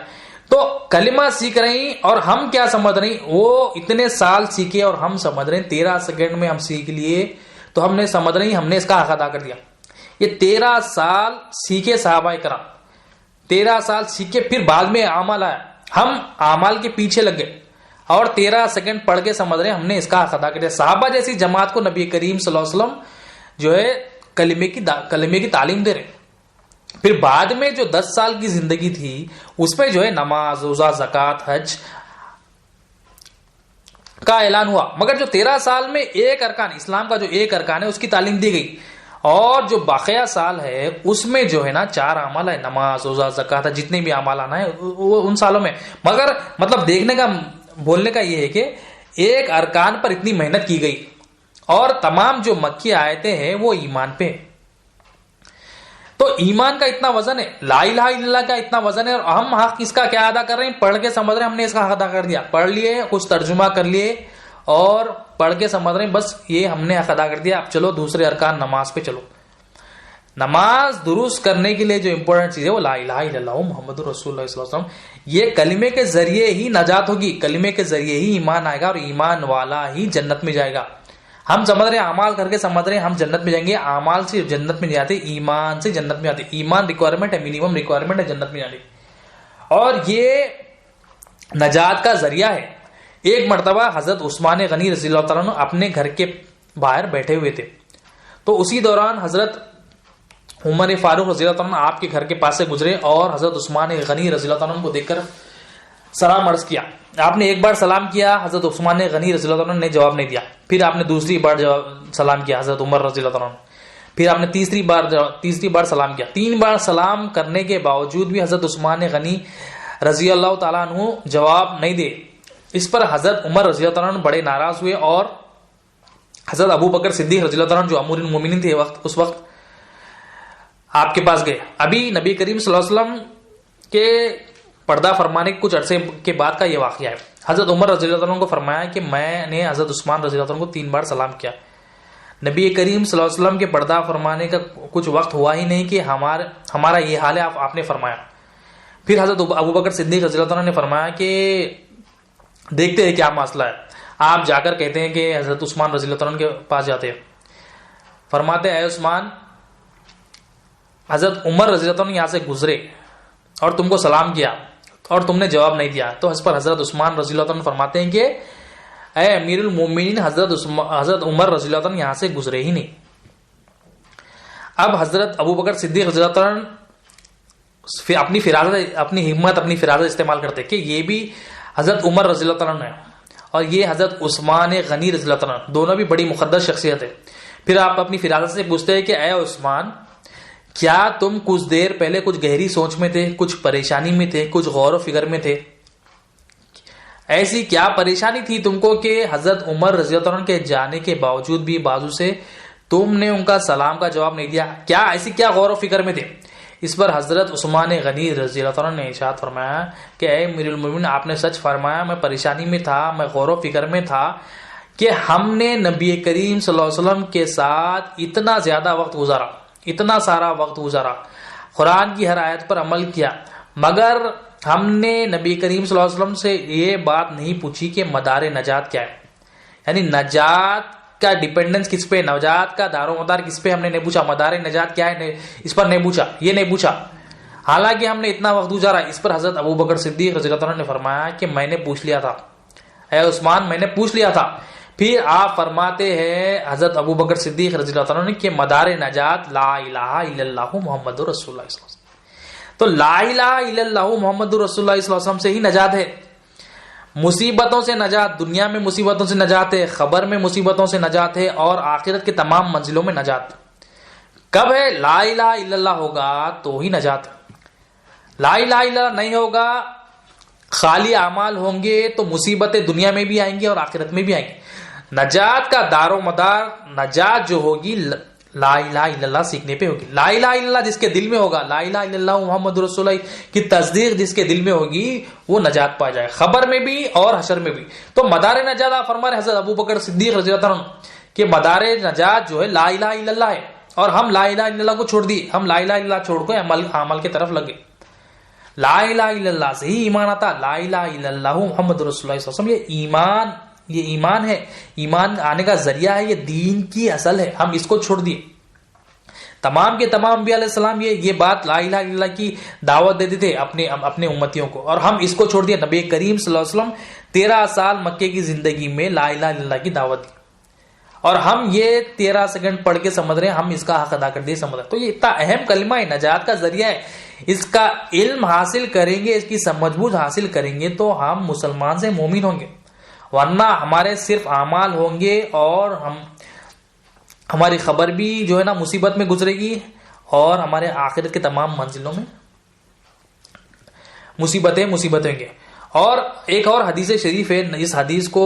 تو کلمہ سیکھ رہی, اور ہم کیا سمجھ رہی, وہ اتنے سال سیکھے اور ہم سمجھ رہے 13 سیکنڈ میں ہم سیکھ لیے, تو ہم نے سمجھ رہی ہم نے اس کا حق ادا کر دیا. یہ 13 سال سیکھے صحابہ کرام, 13 سال سیکھے, پھر بعد میں اعمال آیا, ہم اعمال کے پیچھے لگ گئے اور 13 سیکنڈ پڑھ کے سمجھ رہے ہم نے اس کا حق ادا کر دیا. صحابہ جیسی جماعت کو نبی کریم صلی اللہ علیہ وسلم جو ہے کلمے کی تعلیم دے رہے. پھر بعد میں جو 10 سال کی زندگی تھی اس پہ جو ہے نماز, روزہ, زکوٰۃ, حج کا اعلان ہوا, مگر جو 13 سال میں ایک ارکان, اسلام کا جو ایک ارکان ہے اس کی تعلیم دی گئی. اور جو باقیہ سال ہے اس میں جو ہے نا 4 اعمال ہے, نماز, روزہ, زکوٰۃ, جتنے بھی اعمال آنا ہے وہ ان سالوں میں. مگر مطلب دیکھنے کا, بولنے کا یہ ہے کہ ایک ارکان پر اتنی محنت کی گئی, اور تمام جو مکی آیتیں ہیں وہ ایمان پہ. تو ایمان کا اتنا وزن ہے, لا الہ الا اللہ کا اتنا وزن ہے, اور ہم حق اس کا کیا ادا کر رہے ہیں؟ پڑھ کے سمجھ رہے ہیں ہم نے اس کا حق ادا کر دیا, پڑھ لیے, کچھ ترجمہ کر لیے اور پڑھ کے سمجھ رہے ہیں بس یہ ہم نے حق ادا کر دیا. اب چلو دوسرے ارکان نماز پہ چلو. نماز درست کرنے کے لیے جو امپورٹنٹ چیز ہے وہ لا الہ الا اللہ محمد رسول اللہ صلی اللہ علیہ وسلم. یہ کلمے کے ذریعے ہی نجات ہوگی, کلمے کے ذریعے ہی ایمان آئے گا, اور ایمان والا ہی جنت میں جائے گا. ہم سمجھ رہے ہیں اعمال کر کے سمجھ رہے ہیں ہم جنت میں جائیں گے, اعمال سے جنت میں نہیں جاتے, ایمان سے جنت میں جاتے. ایمان ریکوائرمنٹ ہے, منیمم ریکوائرمنٹ ہے جنت میں جانے کی, اور یہ نجات کا ذریعہ ہے. ایک مرتبہ حضرت عثمان غنی رضی اللہ تعالیٰ عنہ اپنے گھر کے باہر بیٹھے ہوئے تھے, تو اسی دوران حضرت عمر فاروق رضی اللہ تعالیٰ عنہ آپ کے گھر کے پاس سے گزرے, اور حضرت عثمان غنی رضی اللہ تعالیٰ عنہ کو دیکھ کر سلام عرض کیا. آپ نے ایک بار سلام کیا, حضرت عثمان غنی رضی اللہ عنہ نے جواب نہیں دیا. پھر آپ نے دوسری بار سلام کیا, حضرت عمر رضی اللہ عنہ. پھر آپ نے تیسری بار سلام کیا. 3 بار سلام کرنے کے باوجود بھی حضرت عثمان غنی رضی اللہ تعالیٰ عنہ جواب نہیں دے. اس پر حضرت عمر رضی اللہ تعالیٰ عنہ بڑے ناراض ہوئے, اور حضرت ابو بکر صدیق رضی اللہ تعالیٰ عنہ جو امیر المومنین تھے اس وقت آپ کے پاس گئے. ابھی نبی کریم صلی اللہ علیہ وسلم کے پردہ فرمانے کے کچھ عرصے کے بعد کا یہ واقعہ ہے. حضرت عمر رضی اللہ عنہ کو فرمایا کہ میں نے حضرت عثمان رضی اللہ عنہ کو 3 بار سلام کیا. نبی کریم صلی اللہ علیہ وسلم کے پردہ فرمانے کا کچھ وقت ہوا ہی نہیں کہ ہمارا یہ حال ہے, آپ نے فرمایا. پھر حضرت ابو بکر صدیق رضی اللہ عنہ نے فرمایا کہ دیکھتے ہیں کیا مسئلہ ہے. آپ جا کر کہتے ہیں کہ حضرت عثمان رضی اللہ عنہ کے پاس جاتے ہیں, فرماتے اے عثمان, حضرت عمر رضی اللہ عنہ یہاں سے گزرے اور تم کو سلام کیا, اور تم نے جواب نہیں دیا. تو اس پر حضرت عثمان رضی اللہ عنہ فرماتے ہیں کہ اے امیر المومنین حضرت عمر رضی اللہ عنہ یہاں سے گزرے ہی نہیں. اب حضرت ابو بکر صدیق رضی اللہ عنہ اپنی فراست اپنی ہمت اپنی فراست استعمال کرتے کہ یہ بھی حضرت عمر رضی اللہ عنہ ہے اور یہ حضرت عثمان غنی رضی اللہ عنہ دونوں بھی بڑی مقدس شخصیت ہے. پھر آپ اپنی فراست سے پوچھتے ہیں کہ اے عثمان کیا تم کچھ دیر پہلے کچھ گہری سوچ میں تھے, کچھ پریشانی میں تھے, کچھ غور و فکر میں تھے؟ ایسی کیا پریشانی تھی تم کو کہ حضرت عمر رضی اللہ عنہ کے جانے کے باوجود بھی بازو سے تم نے ان کا سلام کا جواب نہیں دیا؟ کیا ایسی کیا غور و فکر میں تھے؟ اس پر حضرت عثمان غنی رضی اللہ عنہ نے ارشاد فرمایا کہ اے امیر المومنین آپ نے سچ فرمایا, میں پریشانی میں تھا, میں غور و فکر میں تھا کہ ہم نے نبی کریم صلی اللہ علیہ وسلم کے ساتھ اتنا زیادہ وقت گزارا, اتنا سارا وقت گزارا, قرآن کی ہر آیت پر عمل کیا, مگر ہم نے نبی کریم صلی اللہ علیہ وسلم سے یہ بات نہیں پوچھی کہ مدار نجات کیا ہے, یعنی نجات کا ڈیپینڈنس کس پہ, نجات کا دار و مدار کس پہ, ہم نے نہیں پوچھا مدار نجات کیا ہے, اس پر نہیں پوچھا, یہ نہیں پوچھا, حالانکہ ہم نے اتنا وقت گزارا. اس پر حضرت ابو بکر صدیق رضی اللہ عنہ نے فرمایا کہ میں نے پوچھ لیا تھا, اے عثمان میں نے پوچھ لیا تھا. پھر آپ فرماتے ہیں حضرت ابو بکر صدیق رضی اللہ عنہ نے کہ مدار نجات لا الہ الا اللہ محمد رسول اللہ صلی اللہ علیہ وسلم. تو لا الہ الا اللہ محمد رسول اللہ صلی اللہ علیہ وسلم سے ہی نجات ہے. مصیبتوں سے نجات, دنیا میں مصیبتوں سے نجات ہے, خبر میں مصیبتوں سے نجات ہے, اور آخرت کے تمام منزلوں میں نجات کب ہے؟ لا الہ الا اللہ ہوگا تو ہی نجات. لا الہ الا اللہ نہیں ہوگا, خالی اعمال ہوں گے تو مصیبتیں دنیا میں بھی آئیں گی اور آخرت میں بھی آئیں گی. نجات کا دار و مدار, نجات جو ہوگی لا الہ الا اللہ سیکھنے پہ ہوگی. لا الہ الا اللہ جس کے دل میں ہوگا, لا الہ الا اللہ محمد رسول اللہ کی تصدیق جس کے دل میں ہوگی وہ نجات پا جائے, خبر میں بھی اور حشر میں بھی. تو مدار نجات آپ فرما رہے حضرت ابو بکر صدیق رضی اللہ عنہ کہ مدار نجات جو ہے لا الہ الا اللہ ہے, اور ہم لا الہ الا اللہ کو چھوڑ دی, ہم لا الہ الا اللہ چھوڑ کے عمل کی طرف لگے. لا الہ الا اللہ سے ہی ایمان آتا, لا الہ الا اللہ محمد رسول اللہ صلی اللہ علیہ وسلم, یہ ایمان ہے, ایمان آنے کا ذریعہ ہے, یہ دین کی اصل ہے. ہم اس کو چھوڑ دیے. تمام کے تمام انبیاء علیہ السلام یہ بات لا الہ الا اللہ کی دعوت دیتے تھے اپنے امتیوں کو, اور ہم اس کو چھوڑ دیا. نبی کریم صلی اللہ علیہ وسلم 13 سال مکے کی زندگی میں لا الہ الا اللہ کی دعوت دی, اور ہم یہ 13 سیکنڈ پڑھ کے سمجھ رہے ہیں, ہم اس کا حق ادا کر دے سمجھ رہے ہیں. تو یہ اتنا اہم کلمہ ہے, نجات کا ذریعہ ہے. اس کا علم حاصل کریں گے, اس کی سمجھ بوجھ حاصل کریں گے تو ہم مسلمان سے مومن ہوں گے, ورنہ ہمارے صرف اعمال ہوں گے اور ہماری خبر بھی جو ہے نا مصیبت میں گزرے گی, اور ہمارے آخرت کے تمام منزلوں میں مصیبتیں گے. اور ایک اور حدیث شریف ہے, اس حدیث کو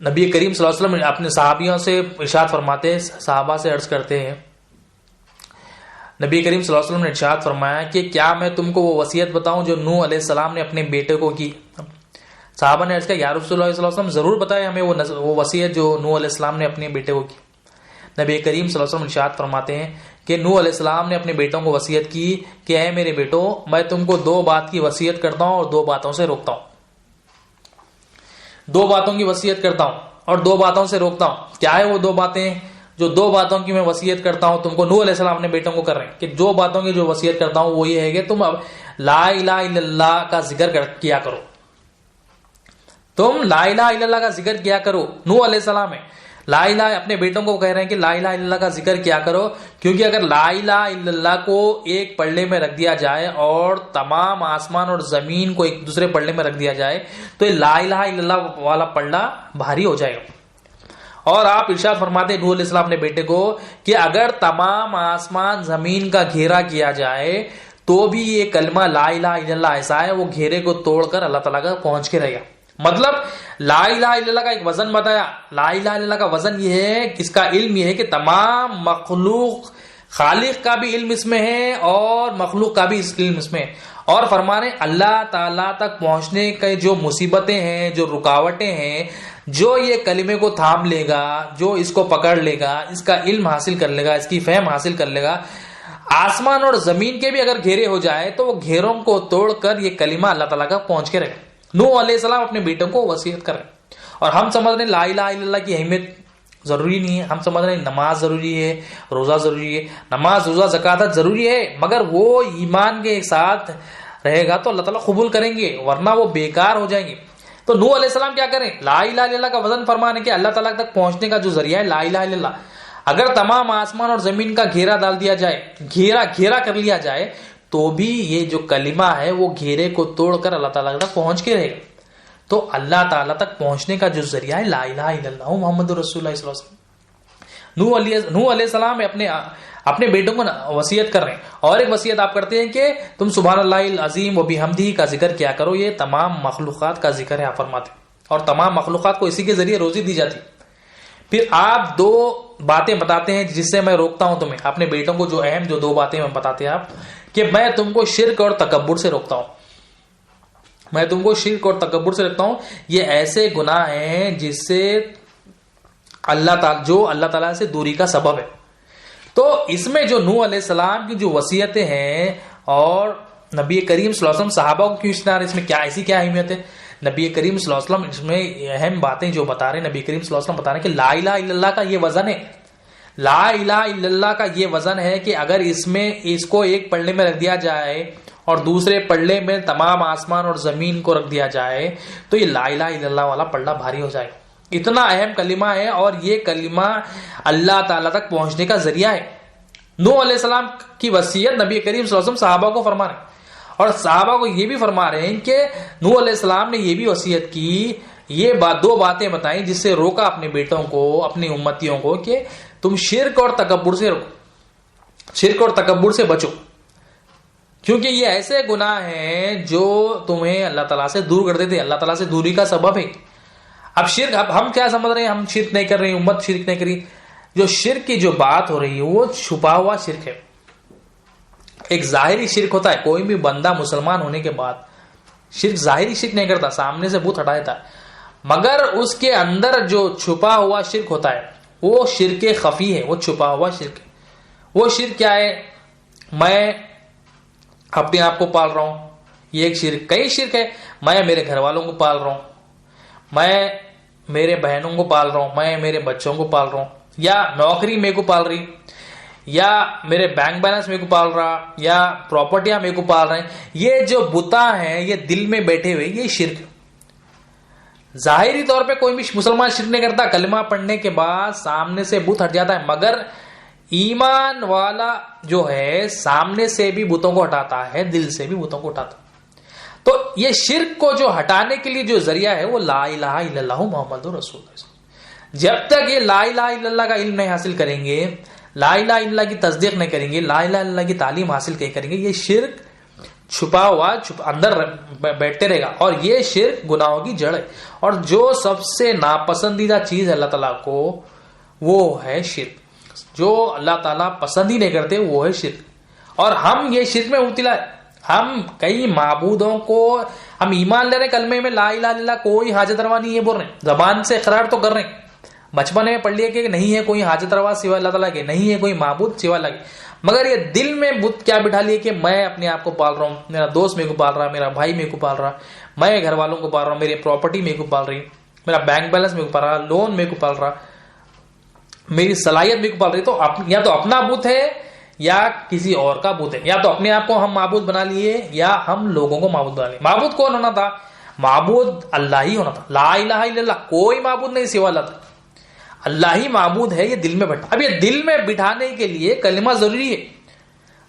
نبی کریم صلی اللہ علیہ وسلم اپنے صحابیوں سے ارشاد فرماتے ہیں, صحابہ سے عرض کرتے ہیں, نبی کریم صلی اللہ علیہ وسلم نے ارشاد فرمایا کہ کیا میں تم کو وہ وصیت بتاؤں جو نوح علیہ السلام نے اپنے بیٹے کو کی؟ صحابہ نے عرض کیا یا رسول اللہ صلی اللہ علیہ وسلم ضرور بتائے ہمیں وہ وصیت جو نوح علیہ السلام نے اپنے بیٹے کو کی. نبی کریم صلی اللہ علیہ وسلم ارشاد فرماتے ہیں کہ نوح علیہ السلام نے اپنے بیٹوں کو وصیت کی کہ اے میرے بیٹو, میں تم کو 2 بات کی وصیت کرتا ہوں اور 2 باتوں سے روکتا ہوں. 2 باتوں کی وصیت کرتا ہوں اور 2 باتوں سے روکتا ہوں. کیا ہے وہ 2 باتیں جو 2 باتوں کی میں وصیت کرتا ہوں تم کو؟ نوح علیہ السلام اپنے بیٹوں کو کر رہے ہیں کہ 2 باتوں کی جو وصیت کرتا ہوں وہ یہ ہے کہ تم اب لا الہ الا اللہ کا ذکر کیا کرو. تم لا الہ الا اللہ کا ذکر کیا کرو. نوح علیہ السلام ہے, لا الہ اپنے بیٹوں کو کہہ رہے ہیں کہ لا الہ الا اللہ کا ذکر کیا کرو, کیونکہ اگر لا الہ الا اللہ کو ایک پلڑے میں رکھ دیا جائے اور تمام آسمان اور زمین کو ایک دوسرے پلڑے میں رکھ دیا جائے تو لا الہ الا اللہ والا پلڑا بھاری ہو جائے گا. اور آپ ارشاد فرماتے نوح علیہ السلام نے بیٹے کو کہ اگر تمام آسمان زمین کا گھیرا کیا جائے تو بھی یہ کلمہ لا الہ الا اللہ ایسا ہے وہ گھیرے کو توڑ کر اللہ تعالیٰ کا پہنچ کے رہے گا. مطلب لا الہ الا اللہ کا ایک وزن بتایا. لا الہ الا اللہ کا وزن یہ ہے, اس کا علم یہ ہے کہ تمام مخلوق, خالق کا بھی علم اس میں ہے اور مخلوق کا بھی علم اس میں ہے. اور فرمانے اللہ تعالیٰ تک پہنچنے کے جو مصیبتیں ہیں, جو رکاوٹیں ہیں, جو یہ کلمے کو تھام لے گا, جو اس کو پکڑ لے گا, اس کا علم حاصل کر لے گا, اس کی فہم حاصل کر لے گا, آسمان اور زمین کے بھی اگر گھیرے ہو جائے تو وہ گھیروں کو توڑ کر یہ کلمہ اللہ تعالیٰ کا پہنچ کے رہے. نوح علیہ السلام اپنے بیٹوں کو وصیت کر رہے ہیں. اور ہم سمجھ رہے ہیں لا الہ الا اللہ کی اہمیت ضروری نہیں ہے, ہم سمجھ رہے ہیں نماز ضروری ہے, روزہ ضروری ہے, نماز روزہ زکوٰۃ ضروری ہے, مگر وہ ایمان کے ساتھ رہے گا تو اللہ تعالیٰ قبول کریں گے، ورنہ وہ بیکار ہو جائیں گے۔ تو نوح علیہ السلام کیا کریں؟ لا الہ الا اللہ کا وزن فرمانے کے اللہ تعالیٰ تک پہنچنے کا جو ذریعہ ہے لا الہ الا اللہ، اگر تمام آسمان اور زمین کا گھیرا ڈال دیا جائے، گھیرا کر لیا جائے، تو بھی یہ جو کلمہ ہے وہ گھیرے کو توڑ کر اللہ تعالیٰ تک پہنچ کے رہے گا۔ تو اللہ تعالیٰ تک پہنچنے کا جو ذریعہ ہے لا الہ الا اللہ محمد رسول اللہ صلی اللہ علیہ وسلم۔ نوح علیہ السلام اپنے بیٹوں کو وصیت کر رہے ہیں، اور ایک وصیت آپ کرتے ہیں کہ تم سبحان اللہ العظیم و بحمدہ کا ذکر کیا کرو، یہ تمام مخلوقات کا ذکر ہے آپ فرماتے ہیں، اور تمام مخلوقات کو اسی کے ذریعے روزی دی جاتی۔ پھر آپ دو باتیں بتاتے ہیں جس سے میں روکتا ہوں تمہیں، اپنے بیٹوں کو جو اہم جو دو باتیں میں بتاتے ہیں آپ، کہ میں تم کو شرک اور تکبر سے روکتا ہوں، میں تم کو شرک اور تکبر سے روکتا ہوں، یہ ایسے گناہ ہیں جس سے اللہ تعالیٰ سے دوری کا سبب ہے۔ تو اس میں جو نوح علیہ السلام کی جو وصیتیں ہیں اور نبی کریم صلی اللہ علیہ وسلم صحابہ کو کیوں اس میں کیا ایسی کیا اہمیت ہے؟ نبی کریم صلی اللہ علیہ وسلم اس میں اہم باتیں جو بتا رہے ہیں، نبی کریم صلی اللہ علیہ وسلم بتا رہے ہیں کہ لا الہ الا اللہ کا یہ وزن ہے، لا الہ الا اللہ کا یہ وزن ہے کہ اگر اس کو ایک پلڑے میں رکھ دیا جائے اور دوسرے پلڑے میں تمام آسمان اور زمین کو رکھ دیا جائے تو یہ لا الہ الا اللہ والا پلڑا بھاری ہو جائے گا۔ اتنا اہم کلمہ ہے، اور یہ کلمہ اللہ تعالیٰ تک پہنچنے کا ذریعہ ہے۔ نوح علیہ السلام کی وصیت نبی کریم صلی اللہ علیہ وسلم صحابہ کو فرما رہے ہیں، اور صحابہ کو یہ بھی فرما رہے ہیں کہ نوح علیہ السلام نے یہ بھی وصیت کی، یہ دو باتیں بتائیں جس سے روکا اپنے بیٹوں کو، اپنی امتیوں کو، کہ تم شرک اور تکبر سے رکو، شرک اور تکبر سے بچو، کیونکہ یہ ایسے گناہ ہیں جو تمہیں اللہ تعالیٰ سے دور کر دیتے، اللہ تعالیٰ سے دوری کا سبب ہے۔ اب شرک، اب ہم کیا سمجھ رہے ہیں؟ ہم شرک نہیں کر رہے ہیں، امت شرک نہیں کری۔ جو شرک کی جو بات ہو رہی ہے وہ چھپا ہوا شرک ہے۔ ایک ظاہری شرک ہوتا ہے، کوئی بھی بندہ مسلمان ہونے کے بعد شرک ظاہری شرک نہیں کرتا، سامنے سے بت ہٹا دیتا ہے، مگر اس کے اندر جو چھپا ہوا شرک ہوتا ہے وہ شرک خفی ہے، وہ چھپا ہوا شرک ہے۔ وہ شرک کیا ہے؟ میں اپنے آپ کو پال رہا ہوں، یہ ایک شرک۔ کئی شرک ہے، میں میرے گھر والوں کو پال رہا ہوں، میں میرے بہنوں کو پال رہا ہوں، میں میرے بچوں کو پال رہا ہوں، یا نوکری میرے کو پال رہی، یا میرے بینک بیلنس میرے کو پال رہا، یا پراپرٹیاں میرے کو پال رہے ہیں۔ یہ جو بتا ہیں یہ دل میں بیٹھے ہوئے، یہ شرک۔ ظاہری طور پہ کوئی بھی مسلمان شرک نہیں کرتا، کلمہ پڑھنے کے بعد سامنے سے بت ہٹ جاتا ہے، مگر ایمان والا جو ہے سامنے سے بھی بتوں کو ہٹاتا ہے، دل سے بھی بتوں کو ہٹاتا ہے۔ تو یہ شرک کو جو ہٹانے کے لیے جو ذریعہ ہے وہ لا الہ الا اللہ محمد رسول اللہ۔ جب تک یہ لا الہ الا اللہ کا علم نہیں حاصل کریں گے، لا الہ الا اللہ کی تصدیق نہیں کریں گے، لا الہ الا اللہ کی تعلیم حاصل نہیں کریں گے، یہ شرک چھپا ہوا اندر بیٹھتے رہے گا، اور یہ شرک گناہوں کی جڑ ہے۔ اور جو سب سے ناپسندیدہ چیز ہے اللہ تعالیٰ کو وہ ہے شرک، جو اللہ تعالیٰ پسند ہی نہیں کرتے وہ ہے شرک، اور ہم یہ شرک میں مبتلا ہے۔ ہم کئی معبودوں کو ہم ایمان لے رہے ہیں، کلمے میں لا الہ الا اللہ کوئی حاجت روا نہیں ہے بول رہے ہیں، زبان سے اقرار تو کر رہے ہیں، بچپن میں پڑھ لیا کہ نہیں ہے کوئی حاجت روا سوا اللہ تعالیٰ کے، نہیں ہے کوئی معبود سوا اللہ کے، مگر یہ دل میں بت کیا بٹھا لیے کہ میں اپنے آپ کو پال رہا ہوں، میرا دوست میرے کو پال رہا، میرا بھائی میرے کو پال رہا، میں گھر والوں کو پال رہا ہوں، میری پراپرٹی میرے کو پال رہی، میرا بینک بیلنس میرے کو پال رہا، لون میرے کو پال رہا، میری صلاحیت میرے کو پال رہی۔ تو یا تو اپنا بت ہے یا کسی اور کا بت ہے، یا تو اپنے آپ کو ہم معبود بنا لیے یا ہم لوگوں کو معبود بنا لیے۔ معبود کون ہونا تھا؟ معبود اللہ ہی ہونا تھا، لا الہ الا اللہ، کوئی معبود نہیں سوا اللہ تھا، اللہ ہی معبود ہے، یہ دل میں بیٹھا۔ اب یہ دل میں بٹھانے کے لیے کلمہ ضروری ہے۔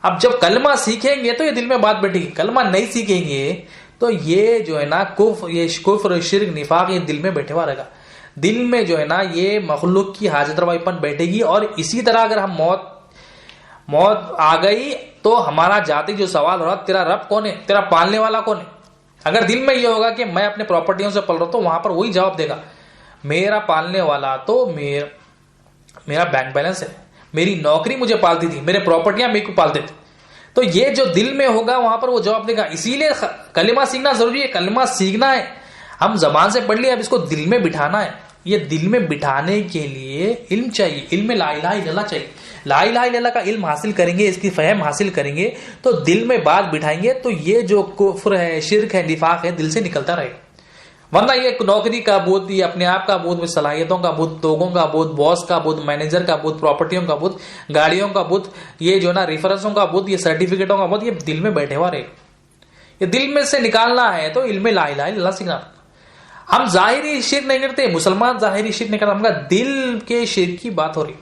اب جب کلمہ سیکھیں گے تو یہ دل میں بات بیٹھے گی، کلمہ نہیں سیکھیں گے تو یہ جو ہے نا کفر شرک نفاق یہ دل میں بیٹھے ہوا رہے گا، دل میں جو ہے نا یہ مخلوق کی حاجت روائی پن بیٹھے گی۔ اور اسی طرح اگر ہم موت آ گئی تو ہمارا جاتی جو سوال ہو رہا تیرا رب کون ہے، تیرا پالنے والا کون ہے، اگر دل میں یہ ہوگا کہ میں اپنے پراپرٹیوں سے پل رہا ہوں تو وہاں پر وہی جواب دے گا، میرا پالنے والا تو میرا بینک بیلنس ہے، میری نوکری مجھے پالتی تھی، میرے پراپرٹیاں میرے کو پالتے تھے۔ تو یہ جو دل میں ہوگا وہاں پر وہ جواب دے گا۔ اسی لیے کلمہ سیکھنا ضروری ہے، کلمہ سیکھنا ہے، ہم زبان سے پڑھ لیے، اب اس کو دل میں بٹھانا ہے۔ یہ دل میں بٹھانے کے لیے علم چاہیے، علم لا الہ الا اللہ چاہیے۔ لا الہ الا اللہ کا علم حاصل کریں گے، اس کی فہم حاصل کریں گے تو دل میں بات بٹھائیں گے تو یہ جو کفر ہے، شرک ہے، نفاق ہے، دل سے نکلتا رہے گا۔ ورنہ یہ نوکری کا بوجھ، یہ اپنے آپ کا بوجھ، صلاحیتوں کا بوجھ، لوگوں کا بوجھ، باس کا بوجھ، مینیجر کا بوجھ، پراپرٹیوں کا بوجھ، گاڑیوں کا بوجھ، یہ جو نا ریفرنسوں کا بوجھ، یہ سرٹیفکیٹوں کا بوجھ، یہ دل میں بیٹھے ہوا رہے گا۔ یہ دل میں سے نکالنا ہے تو علم لا الہ الا اللہ سیکھنا. ہم ظاہری شرک نہیں کرتے, مسلمان ظاہری شرک نہیں کرتا, ہم کا دل کے شرک کی بات ہو رہی.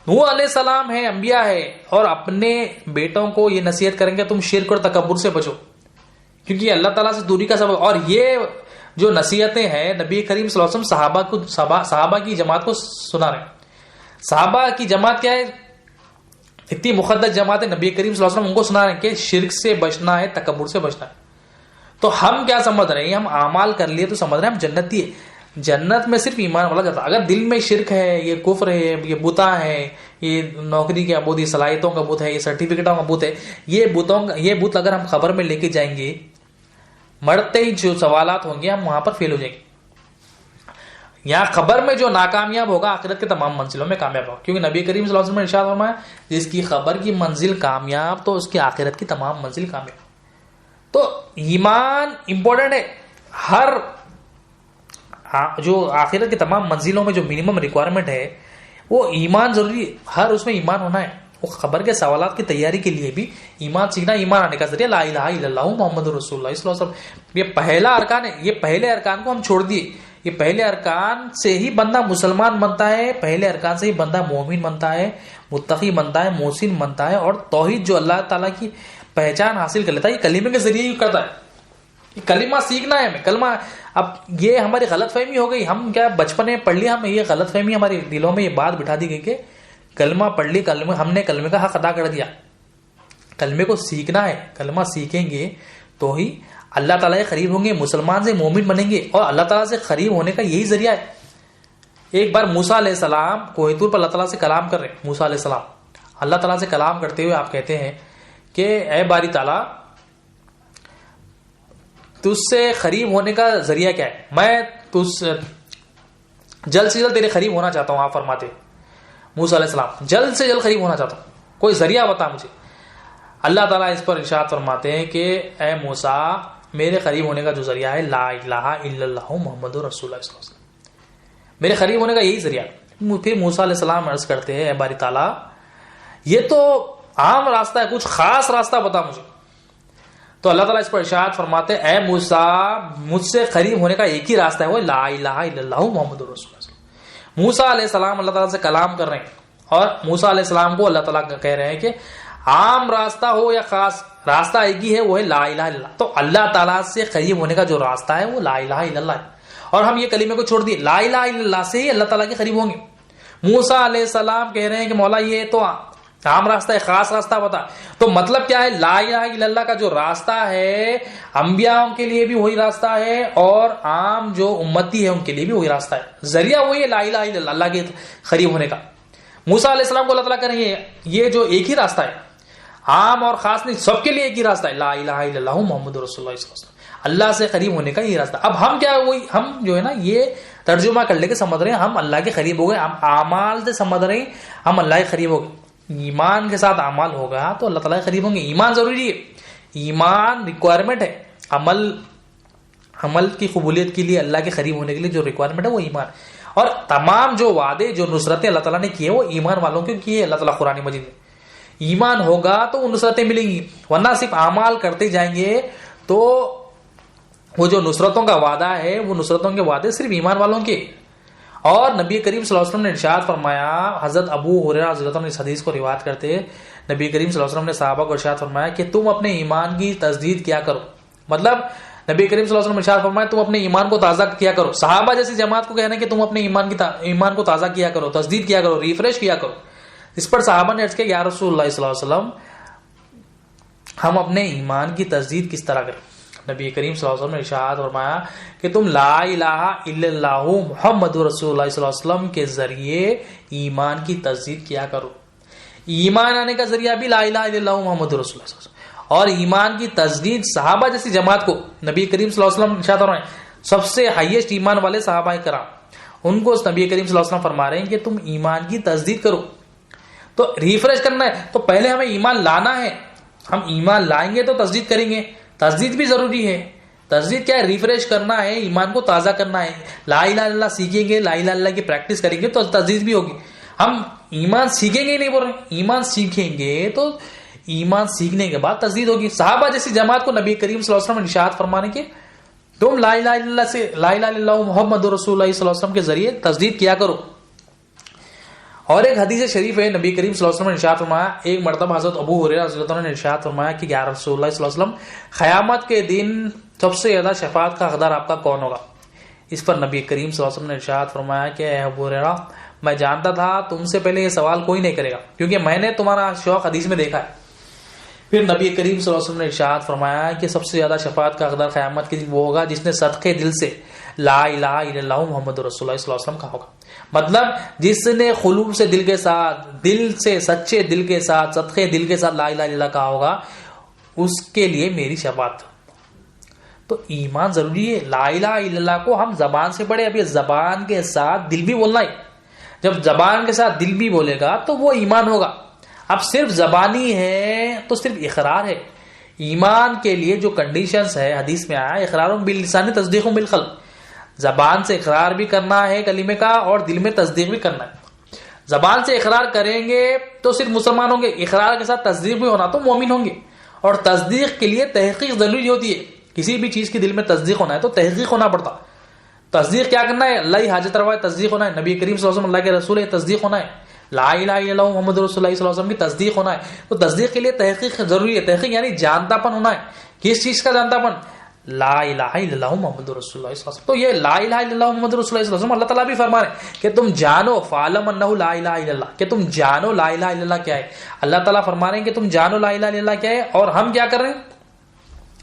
نوح علیہ السلام ہے, انبیاء ہے, اور اپنے بیٹوں کو یہ نصیحت کریں گے تم شرک اور تکبر سے بچو, کیونکہ اللہ تعالیٰ سے دوری کا سبب. اور یہ جو نصیحتیں ہیں نبی کریم صلی اللہ علیہ وسلم صحابہ کی جماعت کو سنا رہے ہیں. صحابہ کی جماعت کیا ہے؟ اتنی مقدس جماعت ہے, نبی کریم صلی اللہ علیہ وسلم ان کو سنا رہے ہیں کہ شرک سے بچنا ہے, تکبر سے بچنا ہے. تو ہم کیا سمجھ رہے ہیں؟ ہم اعمال کر لیے تو سمجھ رہے ہیں ہم جنتی ہے. جنت میں صرف ایمان والا جاتا. اگر دل میں شرک ہے, یہ کفر ہے, یہ بتا ہے, یہ نوکری کا بت, یہ صلاحیتوں کا بت ہے, یہ سرٹیفکیٹوں کا بت ہے, یہ بت اگر ہم خبر میں لے کے جائیں گے, مرتے ہی جو سوالات ہوں گے ہم وہاں پر فیل ہو جائیں گے. یہاں خبر میں جو ناکامیاب ہوگا آخرت کے تمام منزلوں میں کامیاب ہوگا, کیونکہ نبی کریم صلی اللہ علیہ وسلم نے ارشاد فرمایا جس کی خبر کی منزل کامیاب تو اس کی آخرت کی تمام منزل کامیاب. تو ایمان امپورٹنٹ ہے. ہر جو آخرت کی تمام منزلوں میں جو منیمم ریکوائرمنٹ ہے وہ ایمان ضروری ہے. ہر اس میں ایمان ہونا ہے. وہ خبر کے سوالات کی تیاری کے لیے بھی ایمان سیکھنا, ایمان آنے کا ذریعہ لا الہ الا اللہ محمد رسول اللہ صلی اللہ علیہ وسلم. یہ پہلا ارکان ہے. یہ پہلے ارکان کو ہم چھوڑ دیے. یہ پہلے ارکان سے ہی بندہ مسلمان بنتا ہے, پہلے ارکان سے ہی بندہ مومن بنتا ہے, متقی بنتا ہے, محسن بنتا ہے, اور توحید جو اللہ تعالیٰ کی پہچان حاصل کر لیتا ہے. یہ کلمے کے ذریعے ہی کرتا ہے. یہ کلمہ سیکھنا ہے ہمیں. کلمہ اب یہ ہماری غلط فہمی ہو گئی. ہم کیا بچپن میں پڑھ لیا, ہم یہ غلط فہمی ہمارے دلوں میں یہ بات بٹھا دی گئی کہ کلمہ پڑھ لی, کلمہ ہم نے کلمے کا حق ادا کر دیا. کلمے کو سیکھنا ہے. کلمہ سیکھیں گے تو ہی اللہ تعالیٰ کے قریب ہوں گے, مسلمان سے مومن بنیں گے, اور اللہ تعالیٰ سے قریب ہونے کا یہی ذریعہ ہے. ایک بار موسیٰ علیہ السلام کوہ طور پر اللہ تعالیٰ سے کلام کر رہے ہیں. موسیٰ علیہ السلام اللہ تعالیٰ سے کلام کرتے ہوئے آپ کہتے ہیں کہ اے باری تعالیٰ تجھ سے قریب ہونے کا ذریعہ کیا ہے؟ میں جلد سے جلد تیرے قریب ہونا چاہتا ہوں. آپ فرماتے موسیٰ علیہ السلام جلد سے جلد قریب ہونا چاہتا ہوں, کوئی ذریعہ بتا مجھے. اللہ تعالیٰ اس پر ارشاد فرماتے ہیں کہ اے موسیٰ میرے قریب ہونے کا جو ذریعہ ہے لا الہ الا اللہ محمد رسول اللہ صلی اللہ علیہ وسلم. میرے قریب ہونے کا یہی ذریعہ. پھر موسیٰ علیہ السلام عرض کرتے ہیں اے باری تعالیٰ یہ تو عام راستہ ہے, کچھ خاص راستہ بتا مجھے. تو اللہ تعالیٰ اس پر ارشاد فرماتے اے موسیٰ مجھ سے قریب ہونے کا ایک ہی راستہ ہے, وہ لا الہ الا اللہ محمد رسول اللہ. موسیٰ علیہ السلام اللہ تعالیٰ سے کلام کر رہے ہیں, اور موسیٰ علیہ السلام کو اللہ تعالیٰ کہہ رہے ہیں کہ عام راستہ ہو یا خاص راستہ ایک ہی ہے, وہ ہے لا الہ الا اللہ. تو اللہ تعالیٰ سے قریب ہونے کا جو راستہ ہے وہ لا الہ الا اللہ ہے. اور ہم یہ کلمے کو چھوڑ دیے, لا الہ الا اللہ سے ہی اللہ تعالیٰ کے قریب ہوں گے. موسیٰ علیہ السلام کہہ رہے ہیں کہ مولا یہ تو عام راستہ ہے, خاص راستہ بتا. تو مطلب کیا ہے؟ لا الہ الا اللہ کا جو راستہ ہے انبیاء کے لیے بھی وہی راستہ ہے, اور عام جو امتی ہے ان کے لیے بھی وہی راستہ ہے. ذریعہ وہی ہے لا الہ الا اللہ, اللہ کے قریب ہونے کا. موسیٰ علیہ السلام کو اللہ تعالیٰ کہہ رہے ہیں یہ جو ایک ہی راستہ ہے, عام اور خاص نہیں, سب کے لیے ایک ہی راستہ ہے, لا الہ الا اللہ محمد رسول اللہ صلی اللہ علیہ وسلم. اللہ سے قریب ہونے کا یہ راستہ. اب ہم کیا وہی ہم جو ہے نا یہ ترجمہ کر لے کے سمجھ رہے ہیں ہم اللہ کے قریب ہو گئے. ہم اعمال سے سمجھ رہے ہیں ہم اللہ کے قریب ہو گئے. ایمان کے ساتھ اعمال ہوگا تو اللہ تعالیٰ کے قریب ہوں گے. ایمان ضروری ہے, ایمان ریکوائرمنٹ ہے. عمل کی قبولیت کے لیے, اللہ کے قریب ہونے کے لیے جو ریکوائرمنٹ ہے وہ ایمان. اور تمام جو وعدے جو نصرتیں اللہ تعالیٰ نے کیے وہ ایمان والوں کے کیے اللہ تعالیٰ قرآن مجید میں. ایمان ہوگا تو وہ نصرتیں ملیں گی, ورنہ صرف اعمال کرتے جائیں گے تو وہ جو نصرتوں کا وعدہ ہے وہ نصرتوں کے وعدے صرف ایمان والوں کے. اور نبی کریم صلی اللہ علیہ وسلم نے ارشاد فرمایا, حضرت ابو ہریرہ رضی اللہ عنہ اس حدیث کو روایت کرتے نبی کریم صلی اللہ علیہ وسلم نے صحابہ کو ارشاد فرمایا کہ تم اپنے ایمان کی تجدید کیا کرو. مطلب نبی کریم صلی اللہ علیہ وسلم نے ارشاد فرمایا تم اپنے ایمان کو تازہ کیا کرو. صحابہ جیسی جماعت کو کہنا کہ تم اپنے ایمان کو تازہ کیا کرو, تجدید کیا کرو, ریفریش کیا کرو. اس پر صحابہ نے عرض کیا یا رسول اللہ صلی اللہ علیہ وسلم ہم اپنے ایمان کی تجدید کس طرح کریں؟ نبی کریم صلی اللہ علیہ وسلم نے ارشاد فرمایا کہ تم لا الہ الا اللہ محمد رسول اللہ صلی اللہ علیہ وسلم کے ذریعے ایمان کی تجدید کیا کرو. ایمان آنے کا ذریعہ بھی لا الہ الا اللہ محمد رسول اللہ صلی اللہ علیہ وسلم. اور ایمان کی تجدید صحابہ جیسی جماعت کو نبی کریم صلی اللہ علیہ وسلم ارشاد فرمائے سب سے ہائیسٹ ایمان والے صحابہ کرام, ان کو نبی کریم صلی اللہ علیہ وسلم فرما رہے ہیں کہ تم ایمان کی تجدید کرو. تو ریفریش کرنا ہے تو پہلے ہمیں ایمان لانا ہے. ہم ایمان لائیں گے تو تجدید کریں گے. تجدید بھی ضروری ہے. تجدید کیا ہے؟ ریفریش کرنا ہے, ایمان کو تازہ کرنا ہے. لا الہ الا اللہ سیکھیں گے, لا الہ الا اللہ کی پریکٹس کریں گے تو تجدید بھی ہوگی. ہم ایمان سیکھیں گے نہیں بول رہے, ایمان سیکھیں گے تو ایمان سیکھنے کے بعد تجدید ہوگی. صحابہ جیسی جماعت کو نبی کریم صلی اللہ علیہ وسلم نے ارشاد فرمانے کے تم لا الہ الا اللہ سے لا الہ الا اللہ محمد رسول اللہ صلی اللہ علیہ وسلم کے ذریعے تجدید کیا کرو. اور ایک حدیث شریف ہے نبی کریم صلی اللہ علیہ وسلم نے ارشاد فرمایا, ایک مرتبہ حضرت ابو ہریرہ رضی اللہ عنہ نے ارشاد فرمایا کہ یا رسول اللہ صلی اللہ علیہ وسلم قیامت کے دن سب سے زیادہ شفاعت کا حقدار آپ کا کون ہوگا؟ اس پر نبی کریم صلی اللہ علیہ وسلم نے ارشاد فرمایا کہ اے ابو ہریرہ میں جانتا تھا تم سے پہلے یہ سوال کوئی نہیں کرے گا کیونکہ میں نے تمہارا شوق حدیث میں دیکھا ہے. پھر نبی کریم صلی اللہ علیہ وسلم نے ارشاد فرمایا کہ سب سے زیادہ شفاعت کا حقدار قیامت کے دن وہ ہوگا جس نے صدقے دل سے لا الہ الا اللہ محمد رسول اللہ صلی اللہ علیہ وسلم کہا ہوگا. مطلب جس نے خلوص سے دل کے ساتھ, دل سے سچے دل کے ساتھ, صدقے دل کے ساتھ لا الہ الا اللہ کہا ہوگا, اس کے لیے میری شفاعت. تو ایمان ضروری ہے. لا الہ الا اللہ کو ہم زبان سے پڑھے, اب یہ زبان کے ساتھ دل بھی بولنا ہے. جب زبان کے ساتھ دل بھی بولے گا تو وہ ایمان ہوگا. اب صرف زبانی ہے تو صرف اقرار ہے. ایمان کے لیے جو کنڈیشنز ہے حدیث میں آیا, اقرار باللسان تصدیق بالقلب, زبان سے اقرار بھی کرنا ہے کلمے کا اور دل میں تصدیق بھی کرنا ہے. زبان سے اقرار کریں گے تو صرف مسلمان ہوں گے, اقرار کے ساتھ تصدیق بھی ہونا تو مومن ہوں گے. اور تصدیق کے لیے تحقیق ضروری ہوتی ہے. کسی بھی چیز کی دل میں تصدیق ہونا ہے تو تحقیق ہونا پڑتا. تصدیق کیا کرنا ہے؟ اللہ ہی حاجت روا ہے, تصدیق ہونا ہے. نبی کریم صلی اللہ علیہ وسلم اللہ کے رسول ہے, تصدیق ہونا ہے. لا الہ الا اللہ محمد رسول اللہ صلی اللہ علیہ وسلم کی تصدیق ہونا ہے. تو تصدیق کے لیے تحقیق ضروری ہے. تحقیق یعنی جانتا پن ہونا ہے. کس چیز کا جانتا پن؟ لا الہ الا اللہ محمد رسول اللہ صلی اللہ علیہ وسلم. تو یہ لا الہ الا اللہ محمد رسول اللہ صلی اللہ علیہ وسلم اللہ تعالیٰ بھی فرما رہے ہیں کہ تم جانو فعلم انہ لا الہ الا اللہ, کہ تم جانو لا الہ الا اللہ کیا ہے. اللہ تعالیٰ فرما رہے ہیں کہ تم جانو لا الہ الا اللہ کیا ہے. اور ہم کیا کر رہے ہیں؟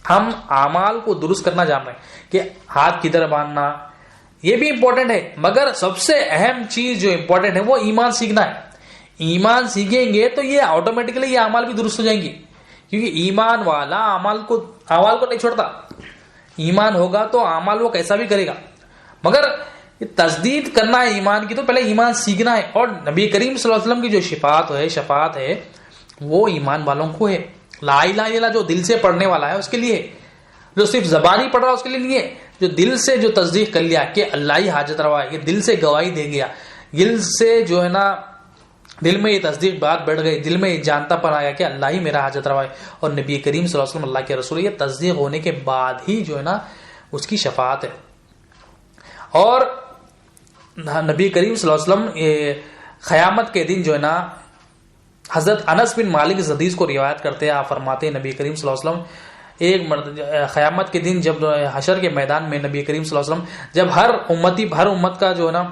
ہم اعمال کو درست کرنا جان رہے ہیں کہ ہاتھ کدھر باندھنا, یہ بھی امپورٹنٹ ہے. مگر سب سے اہم چیز جو امپورٹنٹ ہے وہ ایمان سیکھنا ہے. ایمان سیکھیں گے تو یہ آٹومیٹکلی یہ اعمال بھی درست ہو جائیں گے, کیونکہ ایمان والا اعمال کو نہیں چھوڑتا. ایمان ہوگا تو اعمال وہ کیسا بھی کرے گا. مگر تجدید کرنا ہے ایمان کی تو پہلے ایمان سیکھنا ہے. اور نبی کریم صلی اللہ علیہ وسلم کی جو شفاعت ہے وہ ایمان والوں کو ہے. لا الہ الا اللہ جو دل سے پڑھنے والا ہے اس کے لیے, جو صرف زبانی پڑھ رہا ہے اس کے لیے نہیں ہے. جو دل سے جو تصدیق کر لیا کہ اللہ ہی حاجت روا ہے, یہ دل سے گواہی دے گیا, دل سے جو ہے نا دل میں یہ تصدیق بات بڑھ گئی, دل میں یہ جانتا پن آیا کہ اللہ ہی میرا حاجت روا ہے اور نبی کریم صلی اللہ علیہ وسلم اللہ کے رسول ہے, یہ تصدیق ہونے کے بعد ہی جو ہے نا اس کی شفاعت ہے. اور نبی کریم صلی اللہ علیہ وسلم قیامت کے دن جو ہے نا حضرت انس بن مالک اس حدیث کو روایت کرتے ہیں, آپ فرماتے ہیں نبی کریم صلی اللہ علیہ وسلم ایک قیامت کے دن جب حشر کے میدان میں نبی کریم صلی اللہ علیہ وسلم جب ہر امت کا جو ہے نا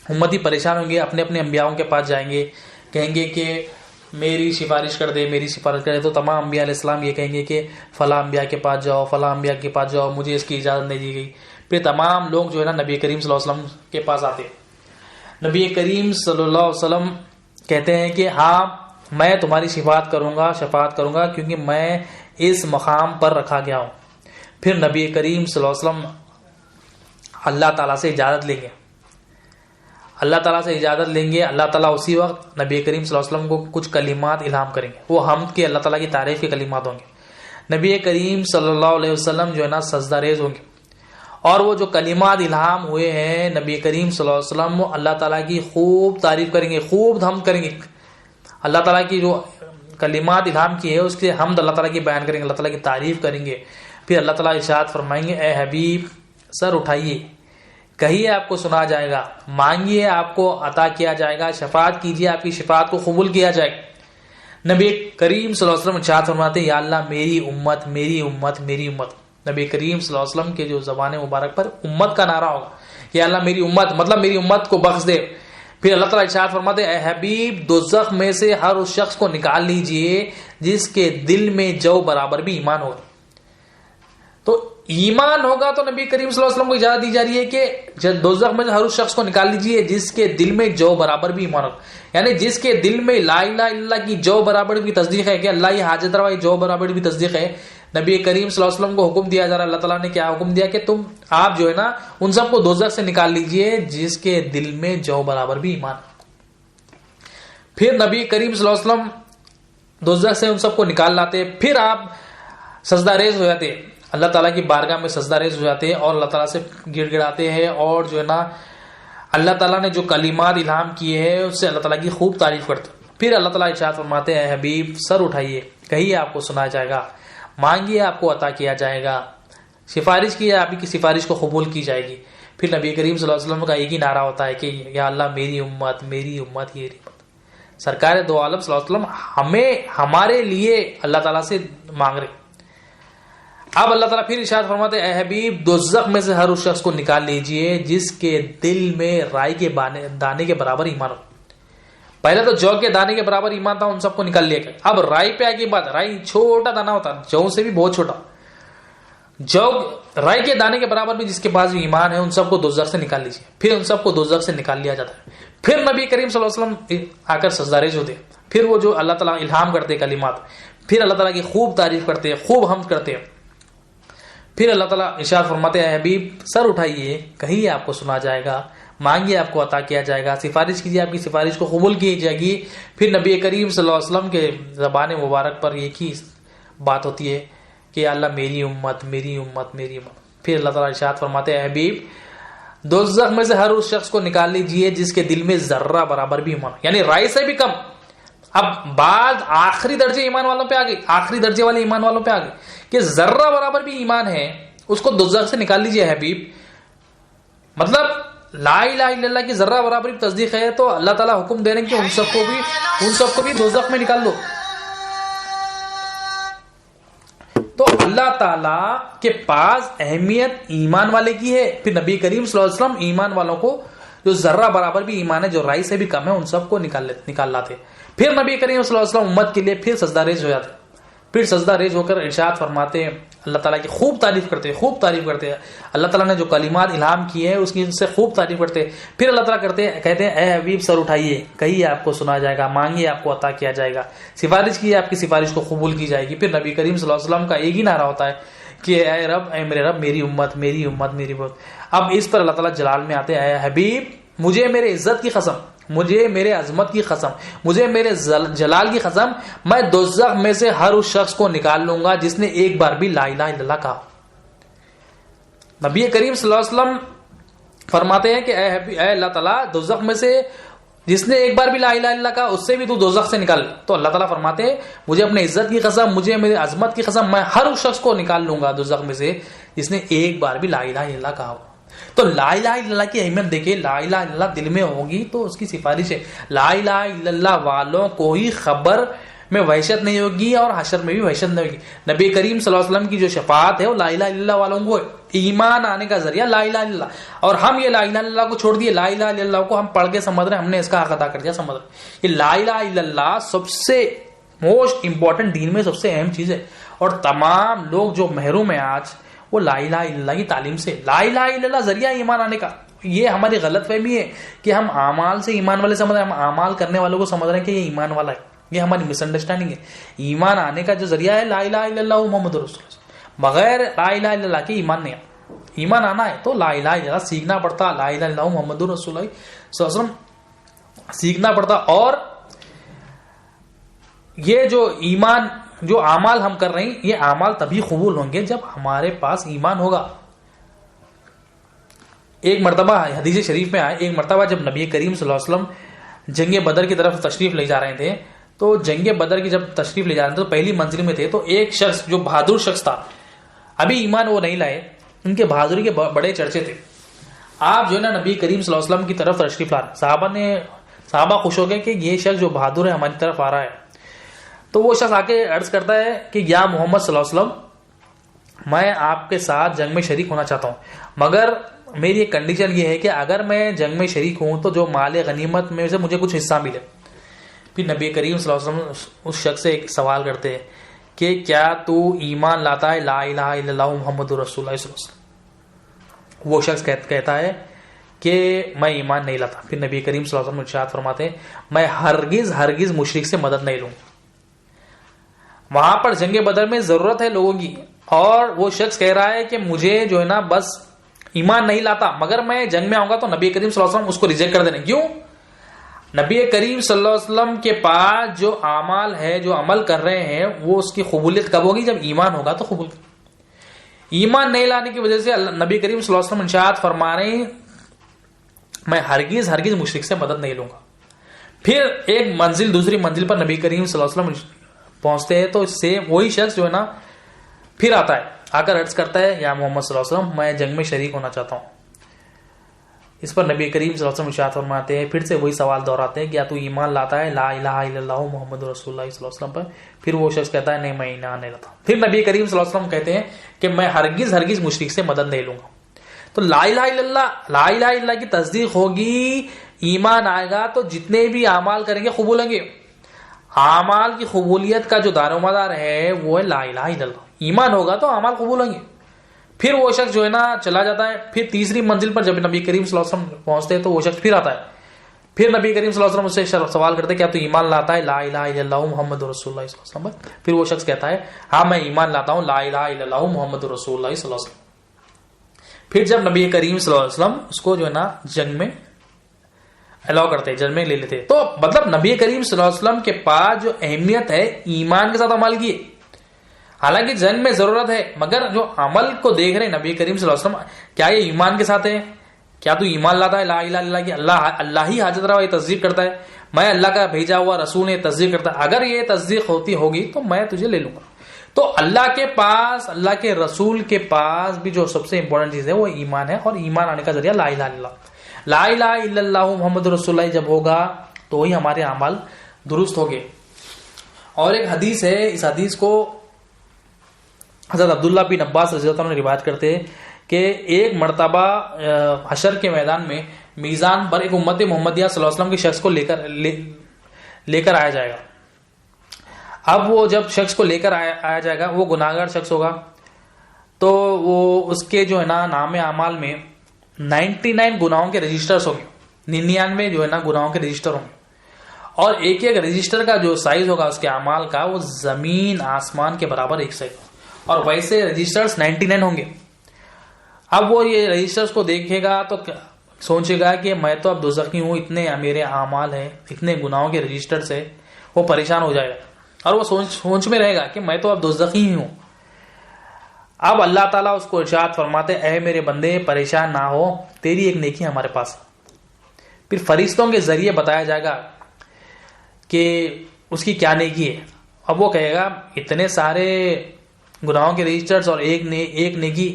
امتی پریشان ہوں گے, اپنے اپنے انبیاءوں کے پاس جائیں گے, کہیں گے کہ میری سفارش کر دے, میری سفارش کر دے. تو تمام انبیاء علیہ السلام یہ کہیں گے کہ فلاں انبیاء کے پاس جاؤ, فلاں انبیاء کے پاس جاؤ, مجھے اس کی اجازت نہیں دی گئی. پھر تمام لوگ جو ہے نا نبی کریم صلی اللہ علیہ وسلم کے پاس آتے. نبی کریم صلی اللہ علیہ وسلم کہتے ہیں کہ ہاں میں تمہاری شفاعت کروں گا کیونکہ میں اس مقام پر رکھا گیا ہوں. پھر نبی کریم صلی اللہ علیہ وسلم اللہ تعالیٰ سے اجازت لیں گے, اللہ تعالیٰ اسی وقت نبی کریم صلی اللہ علیہ وسلم کو کچھ کلمات الہام کریں گے. وہ حمد کے اللہ تعالیٰ کی تعریف کے کلمات ہوں گے. نبی کریم صلی اللہ علیہ وسلم جو ہے نا سجدہ ریز ہوں گے, اور وہ جو کلمات الہام ہوئے ہیں نبی کریم صلی اللہ علیہ وسلم وہ اللہ تعالیٰ کی خوب تعریف کریں گے, خوب حمد کریں گے. اللہ تعالیٰ کی جو کلمات الہام کی ہے اس کے حمد اللہ تعالیٰ کی بیان کریں گے, اللہ تعالیٰ کی تعریف کریں گے. پھر اللہ تعالیٰ ارشاد فرمائیں گے اے حبیب سر اٹھائیے, کہیے آپ کو سنا جائے گا, مانگیے آپ کو عطا کیا جائے گا, شفاعت کیجیے آپ کی شفاعت کو قبول کیا جائے گا. نبی کریم صلی اللہ علیہ وسلم ارشاد فرماتے ہیں یا اللہ میری امت میری امت میری امت. نبی کریم صلی اللہ علیہ وسلم کے جو زبان مبارک پر امت کا نعرہ ہوگا, یا اللہ میری امت, مطلب میری امت کو بخش دے. پھر اللہ تعالیٰ ارشاد فرماتے ہیں اے حبیب دوزخ میں سے ہر اس شخص کو نکال لیجئے جس کے دل میں جو برابر بھی ایمان ہوگا. تو ایمان ہوگا تو نبی کریم صلی اللہ علیہ وسلم کو اجازت دی جا رہی ہے کہ دوزخ میں ہر اس شخص کو نکال لیجئے جس کے دل میں جو برابر بھی ایمان ہوگا, یعنی جس کے دل میں لا الہ الا اللہ کی جو برابر بھی تصدیق ہے کہ اللہ ہی حاجت روا جو برابر بھی تصدیق ہے. نبی کریم صلی اللہ علیہ وسلم کو حکم دیا جا رہا ہے, اللہ تعالیٰ نے کیا حکم دیا کہ تم آپ جو ہے نا ان سب کو دوزخ سے نکال لیجئے جس کے دل میں جو برابر بھی ایمان. پھر نبی کریم صلی اللہ علیہ وسلم دوزخ سے ان سب کو نکال لاتے, پھر آپ سجدہ ریز ہو جاتے, اللہ تعالیٰ کی بارگاہ میں سجدہ ریز ہو جاتے اور اللہ تعالیٰ سے گڑ گڑاتے ہیں, اور جو ہے نا اللہ تعالیٰ نے جو کلمات الہام کیے ہیں اس سے اللہ تعالیٰ کی خوب تعریف کرتے. پھر اللہ تعالیٰ ارشاد فرماتے ہیں اے حبیب سر اٹھائیے کہیے آپ کو سنایا جائے گا، مانگیے آپ کو عطا کیا جائے گا، سفارش کیے آپ کی سفارش کو قبول کی جائے گی۔ پھر نبی کریم صلی اللہ علیہ وسلم کا ایک ہی نعرہ ہوتا ہے کہ یا اللہ میری امت میری امت یہ امت۔ سرکار دو عالم صلی اللہ علیہ وسلم ہمارے لیے اللہ تعالیٰ سے مانگ رہے۔ اب اللہ تعالیٰ پھر ارشاد فرماتے اے حبیب دوزخ میں سے ہر اس شخص کو نکال لیجئے جس کے دل میں رائی کے دانے کے برابر ایمان ہو۔ پہلے تو جو کے دانے کے برابر ایمان تھا ان سب کو نکال لیا گیا، اب رائی پہ آگے بات، رائی چھوٹا دانا ہوتا ہے، جو سے بھی بہت چھوٹا، جو رائی کے دانے کے برابر بھی جس کے پاس بھی ایمان ہے ان سب کو دوزخ سے نکال لیجیے۔ پھر ان سب کو دوزخ سے نکال لیا جاتا ہے۔ پھر نبی کریم صلی اللہ علیہ وسلم آ کر سجدہ ہوتے، پھر وہ جو اللہ تعالیٰ الہام کرتے کلمات، پھر اللہ تعالیٰ کی خوب تعریف کرتے، خوب حمد کرتے، پھر اللہ تعالیٰ ارشاد فرماتے ہیں حبیب سر اٹھائیے کہیے آپ کو سنا جائے گا، مانگیے آپ کو عطا کیا جائے گا، سفارش کیجیے آپ کی سفارش کو قبول کی جائے گی۔ پھر نبی کریم صلی اللہ علیہ وسلم کے زبان مبارک پر ایک ہی بات ہوتی ہے کہ اللہ میری امت میری امت میری امت۔ پھر اللہ تعالیٰ ارشاد فرماتے ہیں حبیب دوزخ میں سے ہر اس شخص کو نکال لیجئے جس کے دل میں ذرہ برابر بھی ایمان، یعنی رائی سے بھی کم۔ اب بعد آخری درجے ایمان والوں پہ آ گئی، آخری درجے والے ایمان والوں پہ آ گئی کہ ذرہ برابر بھی ایمان ہے، اس کو دوزخ سے نکال لیجئے حبیب۔ مطلب لا الہ الا اللہ کی ذرہ برابر تصدیق ہے تو اللہ تعالیٰ حکم دے رہے ہیں کہ ان سب کو بھی دوزخ میں نکال لو۔ تو اللہ تعالیٰ کے پاس اہمیت ایمان والے کی ہے۔ پھر نبی کریم صلی اللہ علیہ وسلم ایمان والوں کو جو ذرہ برابر بھی ایمان ہے، جو رائی سے بھی کم ہے، ان سب کو نکال لاتے۔ پھر نبی کریم صلی اللہ علیہ وسلم امت کے لیے پھر سجدہ ریز ہو جاتے، پھر سجدہ ریز ہو کر ارشاد فرماتے ہیں، اللہ تعالیٰ کی خوب تعریف کرتے ہیں، اللہ تعالیٰ نے جو کلمات الہام کیے ہیں اس کی ان سے خوب تعریف کرتے ہیں۔ پھر اللہ تعالیٰ کہتے ہیں اے حبیب سر اٹھائیے کہیے آپ کو سنا جائے گا، مانگیے آپ کو عطا کیا جائے گا، سفارش کیے آپ کی سفارش کو قبول کی جائے گی۔ پھر نبی کریم صلی اللہ علیہ وسلم کا ایک ہی نعرہ ہوتا ہے کہ اے رب اے میرے رب میری امت میری امت میری امت۔ اب اس پر اللہ تعالیٰ جلال میں آتے ہیں اے حبیب مجھے میرے عزت کی قسم، مجھے میرے عظمت کی قسم، مجھے میرے جلال کی قسم، میں دوزخ میں سے ہر اس شخص کو نکال لوں گا جس نے ایک بار بھی لا الہ الا اللہ کہا۔ نبی کریم صلی اللہ علیہ وسلم فرماتے ہیں کہ اے اللہ تعالیٰ دوزخ میں سے جس نے ایک بار بھی لا الہ الا اللہ کہا اس سے بھی تو دوزخ سے نکال۔ تو اللہ تعالیٰ فرماتے ہیں مجھے اپنے عزت کی قسم، مجھے میرے عظمت کی قسم، میں ہر اس شخص کو نکال لوں گا دوزخ میں سے جس نے ایک بار بھی لا الہ الا اللہ کہا۔ تو لا الہ الا اللہ کی اہمیت دیکھیں، لا الہ الا اللہ دل میں ہوگی تو اس کی سفارش ہے۔ لا الہ الا اللہ والوں کو ہی خبر میں وحشت نہیں ہوگی اور حشر میں بھی وحشت نہیں ہوگی۔ نبی کریم صلی اللہ علیہ وسلم کی جو شفاعت ہے وہ لا الہ الا اللہ والوں کو ایمان آنے کا ذریعہ لا الہ الا اللہ، اور ہم یہ لا الہ الا اللہ کو چھوڑ دیے، لا الہ الا اللہ کو ہم پڑھ کے سمجھ رہے ہیں، ہم نے اس کا حق ادا کر دیا سمجھ رہے۔ یہ لا الہ الا اللہ سب سے موسٹ امپورٹنٹ، دین میں سب سے اہم چیز ہے، اور تمام لوگ جو محروم ہیں آج وہ لا الہ الا اللہ کی تعلیم سے، لا الہ الا اللہ ذریعہ ایمان آنے کا۔ یہ ہماری غلط فہمی ہے کہ ہم اعمال سے ایمان والے سمجھ رہے ہیں، ہم اعمال کرنے والوں کو سمجھ رہے ہیں کہ یہ ایمان والا ہے، یہ ہماری مس انڈرسٹینڈنگ ہے۔ ایمان آنے کا جو ذریعہ ہے لا الہ الا اللہ محمد رسول اللہ، بغیر لا الہ الا اللہ کے ایمان نہیں آتا۔ ایمان آنا ہے تو لا الہ الا اللہ سیکھنا پڑتا، لا الہ الا اللہ محمد رسول اللہ صلی اللہ علیہ وسلم سیکھنا پڑتا۔ اور یہ جو ایمان جو اعمال ہم کر رہے ہیں یہ اعمال تبھی قبول ہوں گے جب ہمارے پاس ایمان ہوگا۔ ایک مرتبہ حدیث شریف میں آئے، ایک مرتبہ جب نبی کریم صلی اللہ علیہ وسلم جنگ بدر کی طرف تشریف لے جا رہے تھے، تو جنگ بدر کی جب تشریف لے جا رہے تھے تو پہلی منزل میں تھے، تو ایک شخص جو بہادر شخص تھا، ابھی ایمان وہ نہیں لائے، ان کے بہادری کے بڑے چرچے تھے۔ آپ جو ہے نا نبی کریم صلی اللہ علیہ وسلم کی طرف تشریف لا رہے، صحابہ خوش ہو گئے کہ یہ شخص جو بہادر ہے ہماری طرف آ رہا ہے۔ تو وہ شخص آ کے عرض کرتا ہے کہ یا محمد صلی اللہ علیہ وسلم میں آپ کے ساتھ جنگ میں شریک ہونا چاہتا ہوں، مگر میری ایک کنڈیشن یہ ہے کہ اگر میں جنگ میں شریک ہوں تو جو مال غنیمت میں سے مجھے کچھ حصہ ملے۔ پھر نبی کریم صلی اللہ علیہ وسلم اس شخص سے ایک سوال کرتے ہیں کہ کیا تو ایمان لاتا ہے لا الہ الا اللہ محمد رسول اللہ صلی اللہ علیہ وسلم؟ وہ شخص کہتا ہے کہ میں ایمان نہیں لاتا۔ پھر نبی کریم صلی اللہ علیہ وسلم ارشاد فرماتے ہیں میں ہرگز مشرک سے مدد نہیں لوں۔ وہاں پر جنگ بدر میں ضرورت ہے لوگوں کی، اور وہ شخص کہہ رہا ہے کہ مجھے جو ہے نا بس ایمان نہیں لاتا، مگر میں جنگ میں آؤں گا تو نبی کریم صلی اللہ علیہ وسلم اس کو ریجیکٹ کر دینے۔ کیوں؟ نبی کریم صلی اللہ علیہ وسلم کے پاس جو اعمال ہے، جو عمل کر رہے ہیں، وہ اس کی قبولیت کب ہوگی؟ جب ایمان ہوگا تو قبول۔ ایمان نہیں لانے کی وجہ سے نبی کریم صلی اللہ علیہ وسلم ارشاد فرما رہے ہیں میں ہرگز مشرک سے مدد نہیں لوں گا۔ پھر ایک منزل دوسری منزل پر نبی کریم صلی اللہ علیہ وسلم پہنچتے ہیں تو سیم وہی شخص جو ہے نا پھر آتا ہے، آ کر عرض کرتا ہے یا محمد صلی اللہ علیہ وسلم میں جنگ میں شریک ہونا چاہتا ہوں. اس پر نبی کریم صلی اللہ علیہ وسلم ارشاد فرماتے ہیں، پھر سے وہی سوال دہراتے ہیں کہ کیا تو ایمان لاتا ہے لا الہ الا اللہ محمد رسول اللہ صلی اللہ علیہ وسلم پر؟ پھر وہ شخص کہتا ہے نہیں میں ایمان نہیں لاتا. پھر نبی کریم صلی اللہ علیہ وسلم کہتے ہیں کہ میں ہرگز مشرک سے مدد نہیں لوں گا. تو لا الہ الا اللہ کی تصدیق ہوگی، ایمان آئے گا تو جتنے بھی اعمال کریں گے قبول ہوں گے. اعمال کی قبولیت کا جو دار و مدار ہے وہ ہے لا الہ الا اللہ. ایمان ہوگا تو اعمال قبول ہوں گے. پھر وہ شخص جو ہے نا چلا جاتا ہے. پھر تیسری منزل پر جب نبی کریم صلی اللہ علیہ وسلم پہنچتے ہیں تو وہ شخص پھر آتا ہے. پھر نبی کریم صلی اللہ علیہ وسلم سے سوال کرتے ہیں کیا تو ایمان لاتا ہے لا الہ الا اللہ محمد رسول اللہ صلی اللہ علیہ وسلم؟ پھر وہ شخص کہتا ہے ہاں میں ایمان لاتا ہوں لا الہ الا اللہ محمد رسول اللہ صلی اللہ علیہ وسلم. پھر جب نبی کریم صلی اللہ علیہ وسلم اس کو جو ہے نا جنگ میں الاؤ کرتے ہیں، جنگ میں لے لیتے ہیں. تو مطلب نبی کریم صلی اللہ علیہ وسلم کے پاس جو اہمیت ہے ایمان کے ساتھ عمل کی ہے. حالانکہ جنگ میں ضرورت ہے مگر جو عمل کو دیکھ رہے ہیں نبی کریم صلی اللہ علیہ وسلم، کیا یہ ایمان کے ساتھ ہے؟ کیا تو ایمان لاتا ہے لا الہ الا اللہ کی اللہ ہی حاجت روا یہ تصدیق کرتا ہے، میں اللہ کا بھیجا ہوا رسول نے تصدیق کرتا ہے، اگر یہ تصدیق ہوگی تو میں تجھے لے لوں گا. تو اللہ کے پاس، اللہ کے رسول کے پاس بھی جو سب سے امپورٹنٹ چیز ہے وہ ایمان ہے، اور ایمان آنے کا ذریعہ لا الہ الا اللہ. لا الہ الا اللہ محمد رسول اللہ جب ہوگا تو وہی ہمارے اعمال درست ہوگے. اور ایک حدیث ہے، اس حدیث کو حضرت عبداللہ بن عباس رضی اللہ عنہ نے روایت کرتے ہیں کہ ایک مرتبہ حشر کے میدان میں میزان پر ایک امت محمدیہ صلی اللہ علیہ وسلم کے شخص کو لے کر آیا جائے گا. اب وہ جب شخص کو لے کر آیا جائے گا وہ گناہگار شخص ہوگا، تو وہ اس کے جو ہے نا نام اعمال میں 99 گناہوں کے رجسٹرز ہوں گے، 99 جو ہے نا گناہوں کے رجسٹر ہوں گے، اور ایک ایک رجسٹر کا جو سائز ہوگا اس کے اعمال کا وہ زمین آسمان کے برابر ایک سائز ہوگا، اور ویسے رجسٹرز 99 ہوں گے. اب وہ یہ رجسٹرز کو دیکھے گا تو سوچے گا کہ میں تو اب دوزخی ہوں، اتنے میرے اعمال ہیں، اتنے گناہوں کے رجسٹر سے وہ پریشان ہو جائے گا، اور وہ سوچ میں رہے گا کہ میں تو اب دوزخی ہی ہوں. اب اللہ تعالیٰ اس کو ارشاد فرماتے اے میرے بندے پریشان نہ ہو، تیری ایک نیکی ہمارے پاس. پھر فرشتوں کے ذریعے بتایا جائے گا کہ اس کی کیا نیکی ہے. اب وہ کہے گا اتنے سارے گناہوں کے رجسٹرز اور ایک نیکی.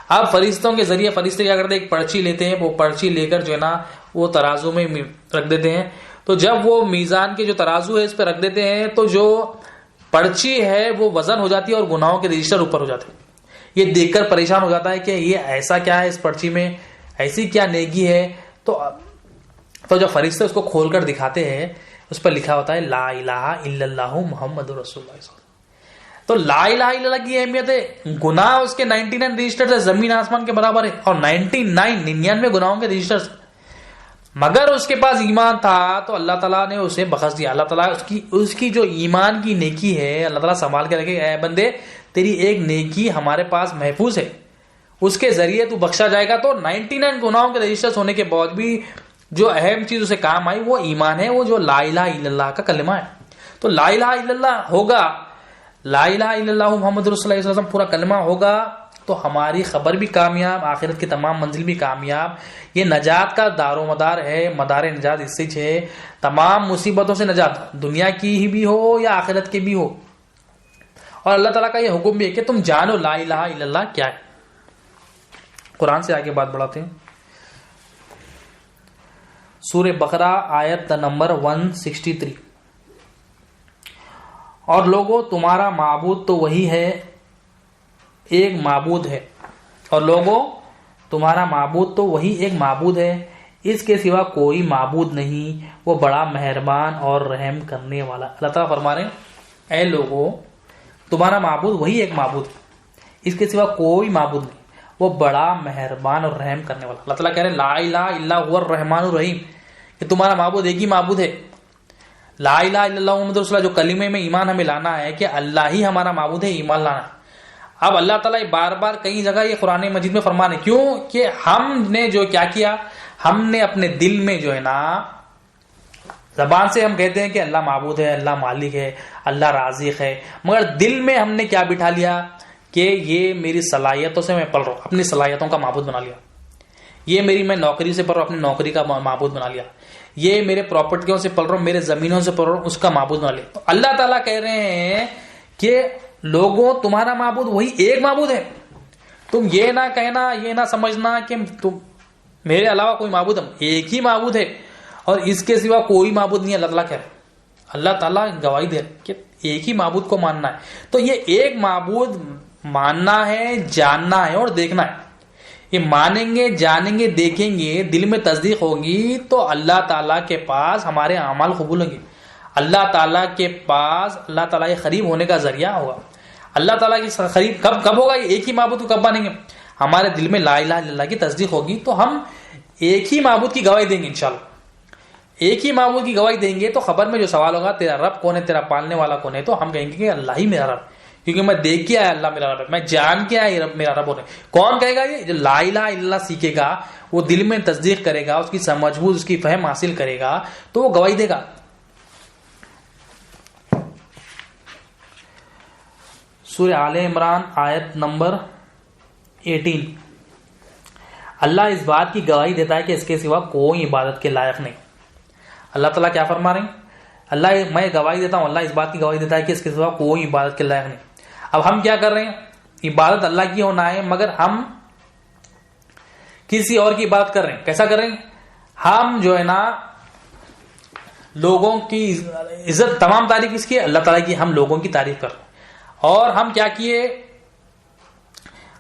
اب فرشتوں کے ذریعے فرشتے کیا کرتے ہیں، ایک پرچی لیتے ہیں، وہ پرچی لے کر جو ہے نا وہ ترازو میں رکھ دیتے ہیں. تو جب وہ میزان کے جو ترازو ہے اس پہ رکھ دیتے ہیں تو جو پرچی ہے وہ وزن ہو جاتی ہے اور گناہوں کے رجسٹر اوپر ہو جاتے ہیں. یہ دیکھ کر پریشان ہو جاتا ہے کہ یہ ایسا کیا ہے، اس پرچی میں ایسی کیا نیکی ہے. تو جب فرشتے اس کو کھول کر دکھاتے ہیں اس پر لکھا ہوتا ہے لا الہ الا اللہ محمد رسول اللہ صلی اللہ علیہ وسلم. تو لا الہ الا اللہ کی اہمیت ہے، گناہ اس کے 99 رجسٹر ہے، زمین آسمان کے برابر ہے، اور 99 گناہوں کے رجسٹر، مگر اس کے پاس ایمان تھا تو اللہ تعالیٰ نے اسے بخش دیا. اللہ تعالیٰ اس کی جو ایمان کی نیکی ہے اللہ تعالیٰ سنبھال کے رکھے. اے بندے تیری ایک نیکی ہمارے پاس محفوظ ہے، اس کے ذریعے تو بخشا جائے گا. تو 99 گناہوں کے رجسٹر ہونے کے بعد بھی جو اہم چیز اسے کام آئی وہ ایمان ہے، وہ جو لا الہ الا اللہ کا کلمہ ہے. تو لا الہ الا اللہ ہوگا، لا الہ الا اللہ محمد رسول اللہ صلی اللہ علیہ وسلم پورا کلمہ ہوگا تو ہماری خبر بھی کامیاب، آخرت کی تمام منزل بھی کامیاب. یہ نجات کا دار و مدار ہے، مدار نجات اس سے ہے، تمام مصیبتوں سے نجات، دنیا کی ہی بھی ہو یا آخرت کی بھی ہو. اور اللہ تعالیٰ کا یہ حکم بھی ہے کہ تم جانو لا الہ الا اللہ کیا ہے. قرآن سے آگے بات بڑھاتے ہیں. سورہ بقرہ آیت نمبر 163. اور لوگوں تمہارا معبود تو وہی ہے، ایک معبود ہے، اور لوگوں تمہارا معبود تو وہی ایک معبود ہے، اس کے سوا کوئی معبود نہیں، وہ بڑا مہربان اور رحم کرنے والا. اللہ تعالیٰ فرما رہے ہیں اے لوگوں تمہارا معبود وہی ایک معبود ہے، اس کے سوا کوئی معبود نہیں، وہ بڑا مہربان اور رحم کرنے والا. اللہ تعالیٰ کہہ رہے ہیں لا الہ الا هو الرحمن الرحیم، کہ تمہارا معبود ایک ہی معبود ہے. لا الہ الا اللہ محمد رسول اللہ جو کلمے میں ایمان ہمیں لانا ہے کہ اللہ ہی ہمارا معبود ہے، ایمان لانا. اب اللہ تعالیٰ بار بار کئی جگہ یہ قرآن مجید میں فرمانے، کیوں کہ ہم نے جو کیا ہم نے اپنے دل میں جو ہے نا زبان سے ہم کہتے ہیں کہ اللہ معبود ہے، اللہ مالک ہے، اللہ رازق ہے، مگر دل میں ہم نے کیا بٹھا لیا کہ یہ میری صلاحیتوں سے میں پل رہا ہوں، اپنی صلاحیتوں کا معبود بنا لیا. یہ میری میں نوکری سے پڑھ رہا ہوں، اپنی نوکری کا معبود بنا لیا. یہ میرے پراپرٹیوں سے پڑھ رہا ہوں، میرے زمینوں سے پڑھ رہا ہوں، اس کا معبود بنا لیا. تو اللہ تعالیٰ کہہ رہے ہیں کہ لوگوں تمہارا معبود وہی ایک معبود ہے. تم یہ نہ کہنا، یہ نہ سمجھنا کہ تم میرے علاوہ کوئی معبود ہے. ایک ہی معبود ہے اور اس کے سوا کوئی معبود نہیں ہے. اللہ تعالیٰ کہہ رہے ہیں، اللہ تعالیٰ گواہی دے رہے کہ ایک ہی معبود کو ماننا ہے. تو یہ ایک معبود ماننا ہے، جاننا ہے اور دیکھنا ہے. یہ مانیں گے، جانیں گے، دیکھیں گے، دل میں تصدیق ہوگی تو اللہ تعالیٰ کے پاس ہمارے اعمال قبول ہوں گے. اللہ تعالیٰ کے پاس اللہ تعالیٰ کے قریب ہونے کا ذریعہ ہوگا. اللہ تعالیٰ کی قریب کب ہوگا؟ یہ ایک ہی معبود کو کب مانیں گے؟ ہمارے دل میں لا الہ الا اللہ کی تصدیق ہوگی تو ہم ایک ہی معبود کی گواہی دیں گے. انشاءاللہ ایک ہی معبود کی گواہی دیں گے تو خبر میں جو سوال ہوگا تیرا رب کون ہے، تیرا پالنے والا کون ہے، تو ہم کہیں گے کہ اللہ ہی میرا رب، کیونکہ میں دیکھ کے آیا اللہ میرا رب ہے، میں جان کے آیا رب میرا رب ہونے. کون کہے گا؟ یہ جو لا الہ الا اللہ سیکھے گا، وہ دل میں تصدیق کرے گا، اس کی سمجھ بوجھ، اس کی فہم حاصل کرے گا تو وہ گواہی دے گا. سورہ آل عمران آیت نمبر 18. اللہ اس بات کی گواہی دیتا ہے کہ اس کے سوا کوئی عبادت کے لائق نہیں. اللہ تعالیٰ کیا فرما رہے ہیں؟ اللہ میں گواہی دیتا ہوں، اللہ اس بات کی گواہی دیتا ہے کہ اس کے سوا کوئی عبادت کے لائق نہیں. اب ہم کیا کر رہے ہیں؟ عبادت اللہ کی ہونا ہے مگر ہم کسی اور کی عبادت کر رہے ہیں. کیسا کر رہے ہیں؟ ہم جو ہے نا لوگوں کی عزت، تمام تعریف کس کی؟ اللہ تعالیٰ کی. ہم لوگوں کی تعریف کر رہے ہیں. اور ہم کیا کیے؟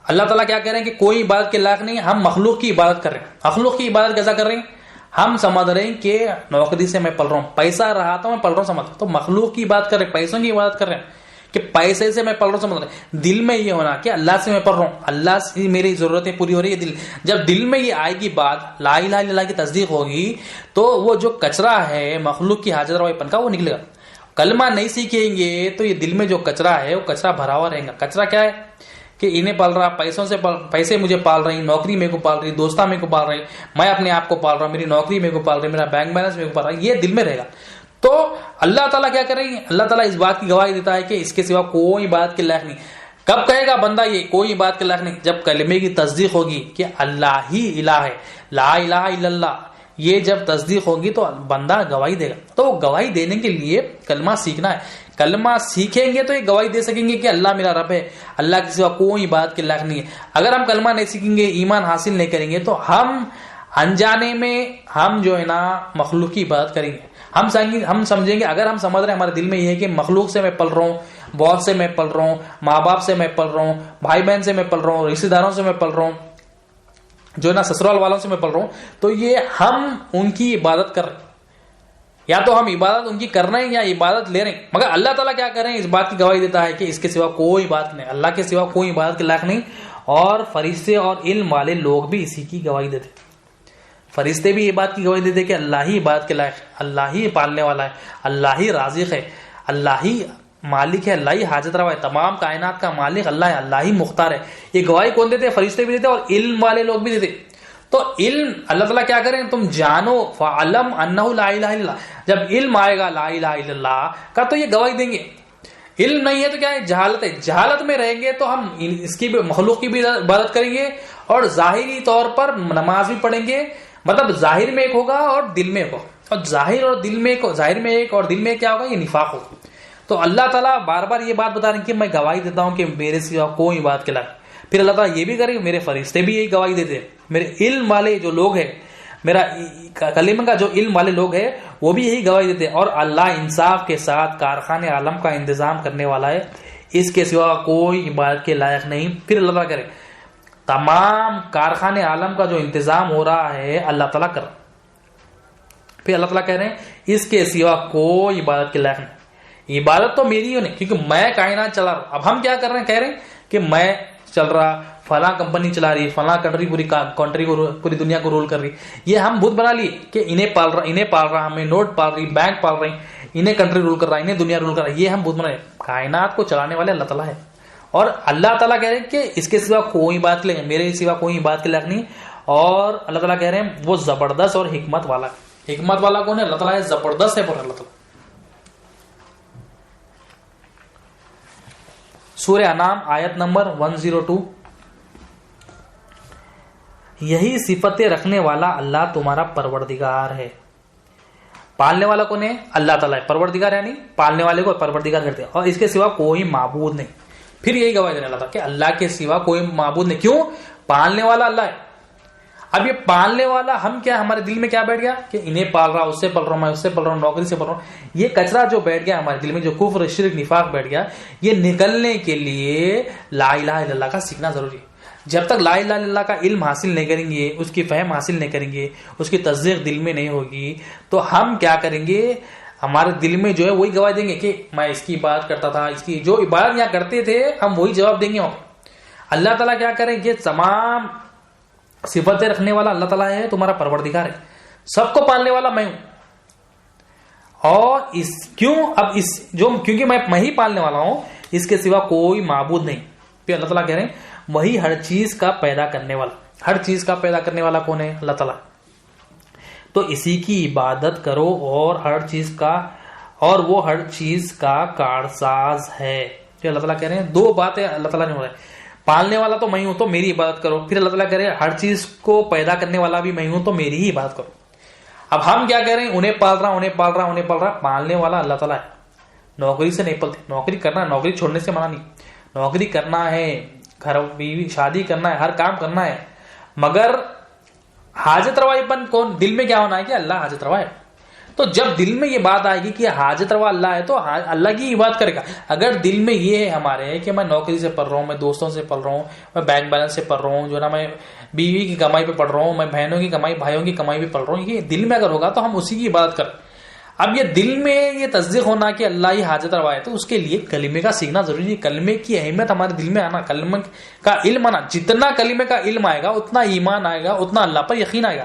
اللہ تعالیٰ کیا کہہ رہے ہیں کہ کوئی عبادت کے لائق نہیں. ہم مخلوق کی عبادت کر رہے ہیں. مخلوق کی عبادت کیسا کر رہے ہیں؟ ہم سمجھ رہے ہیں کہ نوکری سے میں پل رہا ہوں، پیسہ رہا تو میں پل رہا ہوں، سمجھ. تو مخلوق کی عبادت کر رہے ہیں، پیسوں کی عبادت کر رہے ہیں کہ پیسے سے میں پل رہا ہوں، سمجھ رہے ہیں. دل میں یہ ہونا کہ اللہ سے میں پل رہا ہوں، اللہ سے میری ضرورتیں پوری ہو رہی ہے. دل جب دل میں یہ آئے گی بات، لا الہ الا اللہ کی تصدیق ہوگی تو وہ جو کچرا ہے مخلوق کی حاجت روا پن کا وہ نکلے گا. کلمہ نہیں سیکھیں گے تو یہ دل میں جو کچرا ہے وہ کچرا بھرا ہوا رہے گا. کچرا کیا ہے کہ انہیں پال رہا، پیسے مجھے پال رہی، نوکری میرے کو پال رہی، دوستہ میرے کو پال رہی، میں اپنے آپ کو پال رہا ہوں، میری نوکری میرے کو پال رہی، میرا بینک بیلنس میرے کو پال رہا ہے، یہ دل میں رہے گا. تو اللہ تعالیٰ کیا کریں گے؟ اللہ تعالیٰ اس بات کی گواہی دیتا ہے کہ اس کے سوا کوئی بات کے لائق نہیں. کب کہے گا بندہ یہ کوئی بات کے لائق نہیں؟ جب کلمے کی تصدیق ہوگی کہ اللہ ہی الہ ہے، لا الہ الا اللہ، یہ جب تصدیق ہوگی تو بندہ گواہی دے گا. تو وہ گواہی دینے کے لیے کلمہ سیکھنا ہے. کلمہ سیکھیں گے تو یہ گواہی دے سکیں گے کہ اللہ میرا رب ہے، اللہ کے سوا کوئی بات کے لائق نہیں ہے. اگر ہم کلمہ نہیں سیکھیں گے، ایمان حاصل نہیں کریں گے تو ہم انجانے میں ہم جو ہے نا مخلوق کی عبادت کریں گے. ہم سمجھیں گے، اگر ہم سمجھ رہے ہیں ہمارے دل میں یہ ہے کہ مخلوق سے میں پل رہا ہوں، باس سے میں پل رہا ہوں، ماں باپ سے میں پل رہا ہوں، بھائی بہن سے میں پل رہا ہوں، رشتہ داروں سے میں پل رہا ہوں، جو ہے نا سسرال والوں سے میں پل رہا ہوں، تو یہ ہم ان کی عبادت کر رہے ہیں. یا تو ہم عبادت ان کی کر رہے ہیں یا عبادت لے رہے ہیں. مگر اللہ تعالیٰ کیا کر رہے ہیں؟ اس بات کی گواہی دیتا ہے کہ اس کے سوا کوئی بات نہیں، اللہ کے سوا کوئی عبادت کے لائق نہیں. اور فرشتے اور علم والے لوگ بھی اسی کی گواہی دیتے. فرشتے بھی یہ بات کی گواہی دیتے کہ اللہ ہی عبادت کے لائق ہے، اللہ ہی پالنے والا ہے، اللہ ہی رازق ہے، اللہ ہی مالک ہے، اللہ ہی حاجت روا ہے، تمام کائنات کا مالک اللہ ہے، اللہ ہی مختار ہے. یہ گواہی کون دیتے؟ فرشتے بھی دیتے اور علم والے لوگ بھی دیتے. تو علم اللہ تعالیٰ کیا کریں؟ تم جانو فعلم انہ لا الہ الا اللہ. جب علم آئے گا لا الہ الا اللہ کا تو یہ گواہی دیں گے. علم نہیں ہے تو کیا ہے؟ جہالت ہے. جہالت میں رہیں گے تو ہم اس کی بھی مخلوق کی بھی عبادت کریں گے اور ظاہری طور پر نماز بھی پڑھیں گے. مطلب ظاہر میں ایک ہوگا اور دل میں ایک ہوگا، اور ظاہر میں ایک اور دل میں کیا ہوگا؟ یہ نفاق ہوگا. تو اللہ تعالیٰ بار بار یہ بات بتا رہے ہیں کہ میں گواہی دیتا ہوں کہ میرے سوا کوئی بات کے لائق. پھر اللہ تعالیٰ یہ بھی کرے، میرے فرشتے بھی یہی گواہی دیتے ہیں، میرے علم والے جو لوگ ہیں، میرا کلمہ کا جو علم والے لوگ ہیں وہ بھی یہی گواہی دیتے ہیں. اور اللہ انصاف کے ساتھ کارخانے عالم کا انتظام کرنے والا ہے، اس کے سوا کوئی عبادت کے لائق نہیں. پھر اللہ تعالیٰ کرے تمام کارخانے عالم کا جو انتظام ہو رہا ہے اللہ تعالیٰ کر. پھر اللہ تعالیٰ کہہ رہے ہیں اس کے سوا کوئی عبادت کے لائق نہیں. عبادت تو میری ہی نہیں، کیونکہ میں کائنات چلا رہا ہوں. اب ہم کیا کر رہے ہیں؟ کہہ رہے ہیں کہ میں چل رہا، فلاں کمپنی چلا رہی، فلاں کنٹری پوری دنیا کو رول کر رہی. یہ ہم بت بنا لیے کہ انہیں پال رہا، ہمیں نوٹ پال رہی، بینک پال رہی، انہیں کنٹری رول کر رہا، انہیں دنیا رول کر رہا. یہ ہم بت بنا لیے. کائنات کو چلانے والے اللہ تعالیٰ ہے. اور اللہ تعالیٰ کہہ رہے ہیں کہ اس کے سوا کوئی بات لے، میرے سوا کوئی بات کے لائق نہیں. اور اللہ تعالیٰ کہہ رہے ہیں وہ زبردست اور حکمت والا. حکمت والا کون ہے؟ اللہ تعالیٰ زبردست ہے. پر اللہ تعالیٰ سورہ انعام آیت نمبر 102. یہی صفتیں رکھنے والا اللہ تمہارا پروردگار ہے. پالنے والا کون ہے؟ اللہ تعالیٰ ہے. پروردگار یعنی پالنے والے کو پروردگار کرتے ہیں, اور اس کے سوا کوئی معبود نہیں. پھر یہی گواہی دینے اللہ کہ اللہ کے سوا کوئی معبود نہیں. کیوں؟ پالنے والا اللہ ہے. اب یہ پالنے والا ہم کیا, ہمارے دل میں کیا بیٹھ گیا کہ انہیں پال رہا, اس سے پل رہا ہوں, میں اس سے پل رہا ہوں, نوکری سے پل رہا ہوں. یہ کچرا جو بیٹھ گیا ہمارے دل میں, جو کفر شرک نفاق بیٹھ گیا, یہ نکلنے کے لیے لا الہ الا اللہ کا سیکھنا ضروری ہے. جب تک لا الہ الا اللہ کا علم حاصل نہیں کریں گے, اس کی فہم حاصل نہیں کریں گے, اس کی تصدیق دل میں نہیں ہوگی, تو ہم کیا کریں گے, ہمارے دل میں جو ہے وہی گواہ دیں گے کہ میں اس کی عبادت کرتا تھا, اس کی جو عبادت یہاں کرتے تھے ہم وہی جواب دیں گے. اللہ تعالیٰ کیا کریں گے, تمام صفتیں رکھنے والا اللہ تعالیٰ ہے, تمہارا پروردگار ہے, سب کو پالنے والا میں ہوں. اور اس کیوں, اب اس جو کیونکہ میں ہی پالنے والا ہوں, اس کے سوا کوئی معبود نہیں. پھر اللہ تعالیٰ کہہ رہے ہیں وہی ہر چیز کا پیدا کرنے والا. ہر چیز کا پیدا کرنے والا کون ہے؟ اللہ تعالیٰ. تو اسی کی عبادت کرو, اور وہ ہر چیز کا کارساز ہے. پھر اللہ تعالیٰ کہہ رہے ہیں دو باتیں اللہ تعالیٰ نے ہو رہا ہے, پالنے والا تو میں ہوں تو میری عبادت کرو. پھر اللہ تعالیٰ کہہ رہے ہیں ہر چیز کو پیدا کرنے والا بھی میں ہوں تو میری ہی عبادت کرو. اب ہم کیا کہہ رہے ہیں, انہیں پال رہا. پالنے والا اللہ تعالیٰ ہے. نوکری سے نہیں پلتے, نوکری کرنا ہے, نوکری چھوڑنے سے منع نہیں, نوکری کرنا ہے, گھر بیوی شادی کرنا ہے, ہر کام کرنا ہے, مگر حاجت روائی پن کون دل میں کیا ہونا ہے کہ اللہ حاجت روا ہے. تو جب دل میں یہ بات آئے گی کہ حاجت روا اللہ ہے تو اللہ کی عبادت کرے گا. اگر دل میں یہ ہے ہمارے کہ میں نوکری سے پڑھ رہا ہوں, میں دوستوں سے پڑھ رہا ہوں, میں بینک بیلنس سے پڑھ رہا ہوں, جو ہے نا میں بیوی کی کمائی پہ پڑھ رہا ہوں, میں بہنوں کی کمائی, بھائیوں کی کمائی پہ پڑھ رہا ہوں, یہ دل میں اگر ہوگا تو ہم اسی کی عبادت کریں. اب یہ دل میں یہ تصدیق ہونا کہ اللہ ہی حاجت روا ہے, تو اس کے لیے کلمے کا سیکھنا ضروری ہے. کلمے کی اہمیت ہمارے دل میں آنا, کلمے کا علم آنا. جتنا کلمے کا علم آئے گا اتنا ایمان آئے گا, اتنا اللہ پر یقین آئے گا.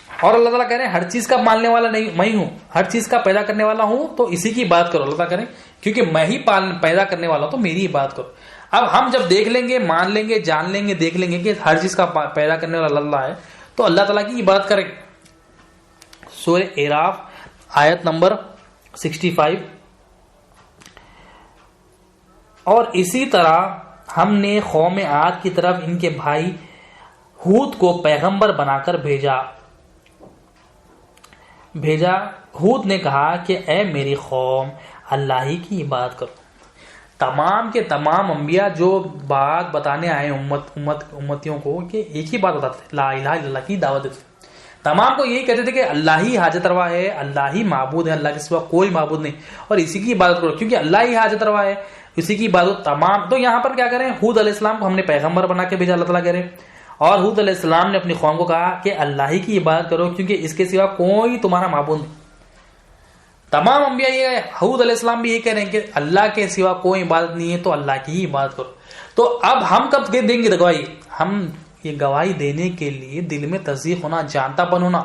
اور اللہ تعالیٰ کہہ رہے ہیں ہر چیز کا ماننے والا نہیں میں ہوں, ہر چیز کا پیدا کرنے والا ہوں, تو اسی کی بات کرو. اللہ تعالیٰ کہہ رہے ہیں کیونکہ میں ہی پیدا کرنے والا ہوں تو میری ہی بات کرو. اب ہم جب دیکھ لیں گے, مان لیں گے, جان لیں گے, دیکھ لیں گے کہ ہر چیز کا پیدا کرنے والا اللہ ہے, تو اللہ تعالیٰ کی عبادت کریں. سورہ اعراف آیت نمبر 65. اور اسی طرح ہم نے قوم عاد کی طرف ان کے بھائی ہود کو پیغمبر بنا کر بھیجا. ہود نے کہا کہ اے میری قوم اللہ ہی کی عبادت کرو. تمام کے تمام انبیاء جو بات بتانے آئے امتیوں کو کہ ایک ہی بات بتاتے تھے, لا الہ الا اللہ کی دعوت دیتے. تمام کو یہی کہتے تھے کہ اللہ ہی حاجت روا ہے, اللہ ہی معبود ہے, اللہ کے سوا کوئی معبود نہیں, اور اسی کی عبادت کرو کیونکہ اللہ ہی حاجت روا ہے, اسی کی عبادت تمام. تو یہاں پر کیا کریں, ہود علیہ السلام کو ہم نے پیغمبر بنا کے بھیجا, اللہ تعالیٰ کہہ رہے ہیں. اور ہود علیہ السلام نے اپنی قوم کو کہا کہ اللہ ہی کی عبادت کرو کیونکہ اس کے سوا کوئی تمہارا معبود نہیں. تمام انبیاء یہ, ہود علیہ السلام بھی یہ کہہ رہے ہیں کہ اللہ کے سوا کوئی عبادت نہیں ہے تو اللہ کی ہی عبادت کرو. تو اب ہم کب دیں گے گواہی؟ ہم یہ گواہی دینے کے لیے دل میں تصدیق ہونا, جانتا پن ہونا.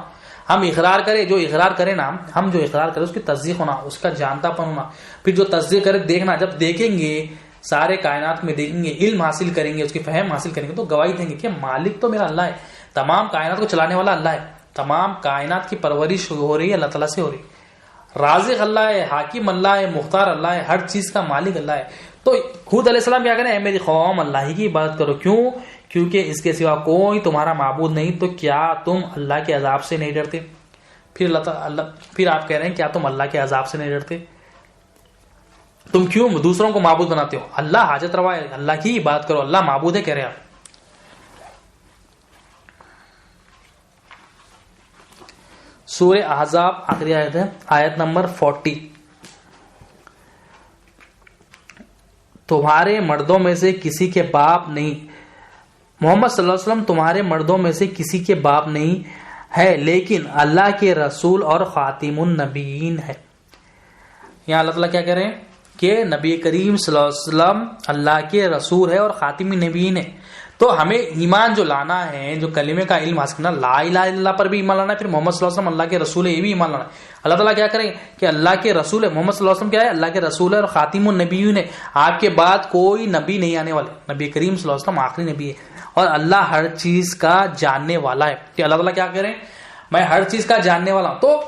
ہم اقرار کریں, جو اقرار کریں نا, ہم جو اقرار کریں اس کی تصدیق ہونا, اس کا جانتا پن ہونا. پھر جو تصدیق کرے دیکھنا, جب دیکھیں گے سارے کائنات میں دیکھیں گے, علم حاصل کریں گے, اس کی فہم حاصل کریں گے, تو گواہی دیں گے کہ مالک تو میرا اللہ ہے, تمام کائنات کو چلانے والا اللہ ہے, تمام کائنات کی پرورش ہو رہی ہے اللہ تعالیٰ سے ہو رہی ہے, رازق اللہ ہے, حاکم اللہ ہے, مختار اللہ ہے, ہر چیز کا مالک اللہ ہے. تو ہود علیہ السلام کیا کریں, اے میری قوم اللہ ہی کی عبادت کرو. کیوں؟ کیونکہ اس کے سوا کوئی تمہارا معبود نہیں, تو کیا تم اللہ کے عذاب سے نہیں ڈرتے؟ پھر آپ کہہ رہے ہیں کیا تم اللہ کے عذاب سے نہیں ڈرتے؟ تم کیوں دوسروں کو معبود بناتے ہو؟ اللہ حاجت روا ہے, اللہ کی عبادت کرو, اللہ معبود ہے کہہ رہے ہیں آپ. سورہ احزاب آخری آیت ہے, آیت نمبر 40. تمہارے مردوں میں سے کسی کے باپ نہیں, محمد صلی اللہ علیہ وسلم تمہارے مردوں میں سے کسی کے باپ نہیں ہے, لیکن اللہ کے رسول اور خاتم النبیین ہے. یہاں اللہ تعالیٰ کیا کہہ رہے ہیں کہ نبی کریم صلی اللہ علیہ وسلم اللہ کے رسول ہے اور خاتم النبیین ہے. تو ہمیں ایمان جو لانا ہے, جو کلمے کا علم حاصل کرنا, لا الہ الا اللہ پر بھی ایمان لانا ہے, پھر محمد صلی اللہ علیہ وسلم اللہ کے رسول ہے یہ بھی ایمان لانا ہے. اللہ تعالیٰ کیا کریں کہ اللہ کے رسول ہے, محمد صلی اللہ علیہ وسلم کیا ہے, اللہ کے رسول ہے اور خاتم النبیین ہے. آپ کے بعد کوئی نبی نہیں آنے والے, نبی کریم صلی اللہ علیہ وسلم آخری نبی ہے, اور اللہ ہر چیز کا جاننے والا ہے. کہ اللہ تعالیٰ کیا کریں, میں ہر چیز کا جاننے والا ہوں. تو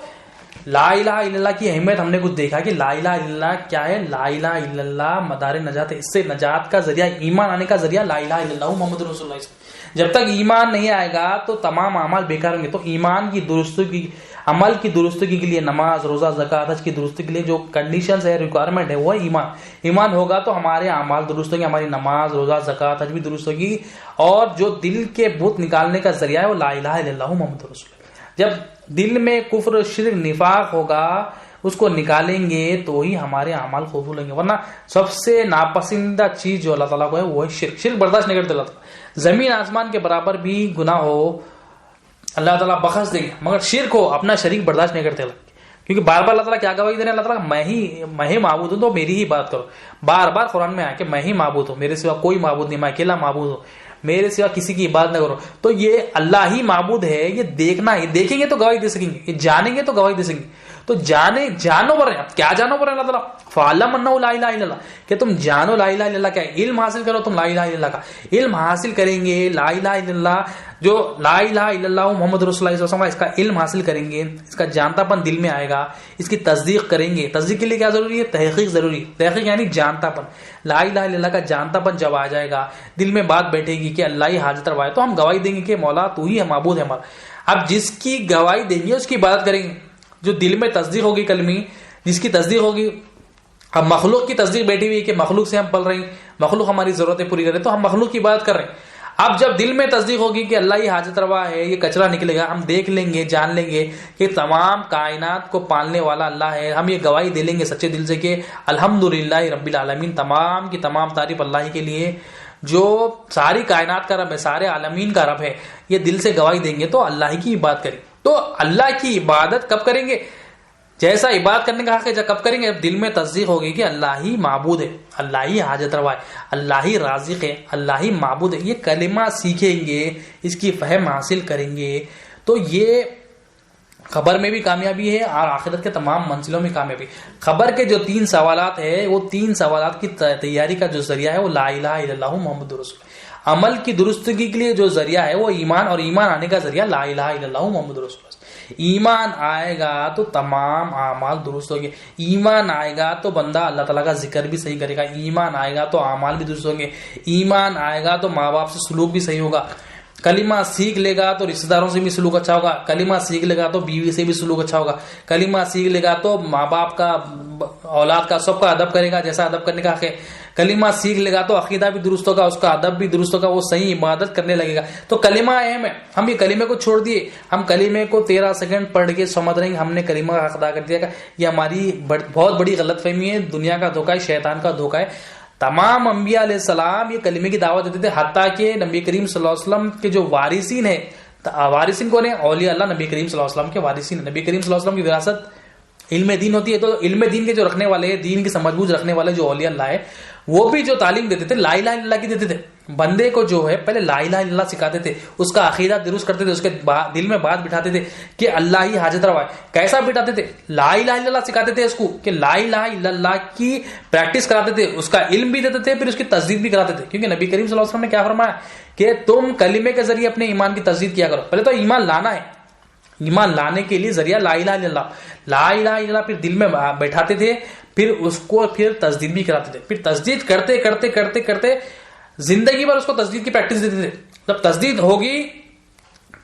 لا الہ الا اللہ کی اہمیت ہم نے کچھ دیکھا کہ لا الہ الا اللہ کیا ہے. لا الہ الا اللہ مدار نجات ہے, اس سے نجات کا ذریعہ, ایمان آنے کا ذریعہ لا الہ الا اللہ محمد رسول اللہ. جب تک ایمان نہیں آئے گا تو تمام اعمال بیکار ہوں گے. تو ایمان کی درستگی، عمل کی درستگی کے لیے نماز، روزہ، زکوٰۃ، حج کی درستگی کے لیے جو کنڈیشنز ہے، ریکوائرمنٹ ہے، وہ ہے ایمان. ایمان ہوگا تو ہمارے اعمال درست ہوگی، ہماری نماز، روزہ، زکوٰۃ، حج بھی درست ہوگی. اور جو دل کے بت نکالنے کا ذریعہ ہے وہ لا الہ الا اللہ محمد رسول اللہ. جب دل میں کفر، شرک، نفاق ہوگا اس کو نکالیں گے تو ہی ہمارے اعمال قبول ہوں گے. ورنہ سب سے ناپسندیدہ چیز جو اللہ تعالیٰ کو ہے وہ ہے شرک. شرک برداشت نہیں کرتے اللہ تعالیٰ. زمین آسمان کے برابر بھی گناہ ہو اللہ تعالیٰ بخش دیں گے، مگر شرک ہو اپنا شریک برداشت نہیں کرتے اللہ. کیونکہ بار بار اللہ تعالیٰ کیا گواہی دے رہے ہیں؟ اللہ تعالیٰ میں ہی معبود ہوں تو میری ہی بات کرو. بار بار قرآن میں آیا کہ میں ہی معبود ہوں، میرے سوا کوئی معبود نہیں، میں اکیلا معبود ہوں، میرے سوا کسی کی عبادت نہ کرو. تو یہ اللہ ہی معبود ہے، یہ دیکھنا ہی، دیکھیں گے تو گواہی دے سکیں گے، یہ جانیں گے تو گواہی دے سکیں گے. تو جانو پر ہے. اب کیا جانو پر ہے اللہ تعالیٰ؟ فَعَلَمْ أَنَّهُ لَا إِلَهَ إِلَّا اللَّهُ، کہ تم جانو لا الہ الا اللہ کیا ہے. علم حاصل کرو تم لا الہ الا اللہ کا. علم حاصل کریں گے لا الہ الا اللہ، جو لا الہ الا اللہ محمد رسول اللہ صلی اللہ علیہ وسلم، اس کا علم حاصل کریں گے، اس کا جانتا پن دل میں آئے گا، اس کی تصدیق کریں گے. تصدیق کے لیے کیا ضروری ہے؟ تحقیق ضروری ہے. تحقیق یعنی جانتا پن. لا الہ الا اللہ کا جانتا پن جب آ جائے گا، دل میں بات بیٹھے گی کہ اللہ ہی حاجت روا ہے، تو ہم گواہی دیں گے کہ مولا تو ہی معبود ہے ہمارا. اب جس کی گواہی دیں گے اس کی عبادت کریں گے. جو دل میں تصدیق ہوگی کلمی، جس کی تصدیق ہوگی. اب مخلوق کی تصدیق بیٹھی ہوئی کہ مخلوق سے ہم پل رہے ہیں، مخلوق ہماری ضرورتیں پوری کرے، تو ہم مخلوق کی عبادت کر رہے ہیں. اب جب دل میں تصدیق ہوگی کہ اللہ ہی حاجت روا ہے، یہ کچرا نکلے گا، ہم دیکھ لیں گے، جان لیں گے کہ تمام کائنات کو پالنے والا اللہ ہے. ہم یہ گواہی دے لیں گے سچے دل سے کہ الحمدللہ رب العالمین، تمام کی تمام تعریف اللہ ہی کے لیے جو ساری کائنات کا رب ہے، سارے عالمین کا رب ہے. یہ دل سے گواہی دیں گے تو اللہ ہی کی عبادت کریں. تو اللہ کی عبادت کب کریں گے؟ جیسا عبادت کرنے کا حق ہے کب کریں گے؟ دل میں تصدیق ہوگی کہ اللہ ہی معبود ہے، اللہ ہی حاجت روا ہے، اللہ ہی رازق ہے، اللہ ہی معبود ہے. یہ کلمہ سیکھیں گے، اس کی فہم حاصل کریں گے تو یہ خبر میں بھی کامیابی ہے اور آخرت کے تمام منزلوں میں کامیابی. خبر کے جو 3 سوالات ہیں، وہ 3 سوالات کی تیاری کا جو ذریعہ ہے وہ لا الہ الا اللہ محمد رسول. عمل کی درستگی کے لیے جو ذریعہ ہے وہ ایمان، اور ایمان آنے کا ذریعہ لا الہ الا اللہ محمد رسول. ایمان آئے گا تو تمام اعمال درست ہوں گے. ایمان آئے گا تو بندہ اللہ تعالیٰ کا ذکر بھی صحیح کرے گا. ایمان آئے گا تو اعمال بھی درست ہوں گے. ایمان آئے گا تو ماں باپ سے سلوک بھی صحیح ہوگا. کلمہ سیکھ لے گا تو رشتہ داروں سے بھی سلوک اچھا ہوگا. کلمہ سیکھ لے گا تو بیوی سے بھی سلوک اچھا ہوگا. کلمہ سیکھ لے گا تو ماں باپ کا، اولاد کا، سب کا ادب کرے گا جیسا ادب کرنے کا حق ہے. کلمہ سیکھ لے گا تو عقیدہ بھی درست ہوگا، اس کا ادب بھی درست ہوگا، وہ صحیح عبادت کرنے لگے گا. تو کلمہ اہم ہے. ہم یہ کلمے کو چھوڑ دیے، ہم کلمے کو 13 سیکنڈ پڑھ کے سمجھ رہے ہیں ہم نے کلمہ کا حق ادا کر دیا. یہ ہماری بہت بڑی غلط فہمی ہے، دنیا کا دھوکہ ہے، شیطان کا دھوکہ ہے. تمام انبیاء علیہ السلام یہ کلمے کی دعوت دیتے تھے، حتیٰ کہ نبی کریم صلی اللہ علیہ وسلم کے جو وارثین ہیں، وارثین کون ہیں؟ اولیاء اللہ نبی کریم صلی اللہ علیہ وسلم کے وارثین. نبی کریم صلی اللہ علیہ وسلم کی وراثت علم دین ہوتی ہے. تو علم دین کے جو رکھنے والے ہیں، دین کی سمجھ بوجھ رکھنے والے جو اولیاء اللہ ہے، وہ بھی جو تعلیم دیتے تھے لا الہ الا اللہ کی دیتے تھے. بندے کو جو ہے پہلے لا الہ الا اللہ سکھاتے تھے، اس کا عقیدہ درست کرتے تھے، اس کے دل میں بات بٹھاتے تھے کہ اللہ ہی حاجت روا ہے. کیسا بٹھاتے تھے؟ لا الہ الا اللہ سکھاتے تھے اس کو، کہ لا الہ الا اللہ کی پریکٹس کراتے تھے، اس کا علم بھی دیتے تھے، پھر اس کی تصدیق بھی کراتے تھے. کیونکہ نبی کریم صلی اللہ علیہ وسلم نے کیا فرمایا کہ تم کلمے کے ذریعے اپنے ایمان کی تصدیق کیا کرو. پہلے تو ایمان لانا ہے، ایمان لانے کے لیے ذریعہ لا الہ الا اللہ. لا الہ الا اللہ پھر دل میں بیٹھاتے تھے، پھر اس کو پھر تصدیق بھی کراتے تھے. پھر تصدیق کرتے کرتے کرتے کرتے زندگی بھر اس کو تصدیق کی پریکٹس دیتے تھے. جب تصدیق ہوگی،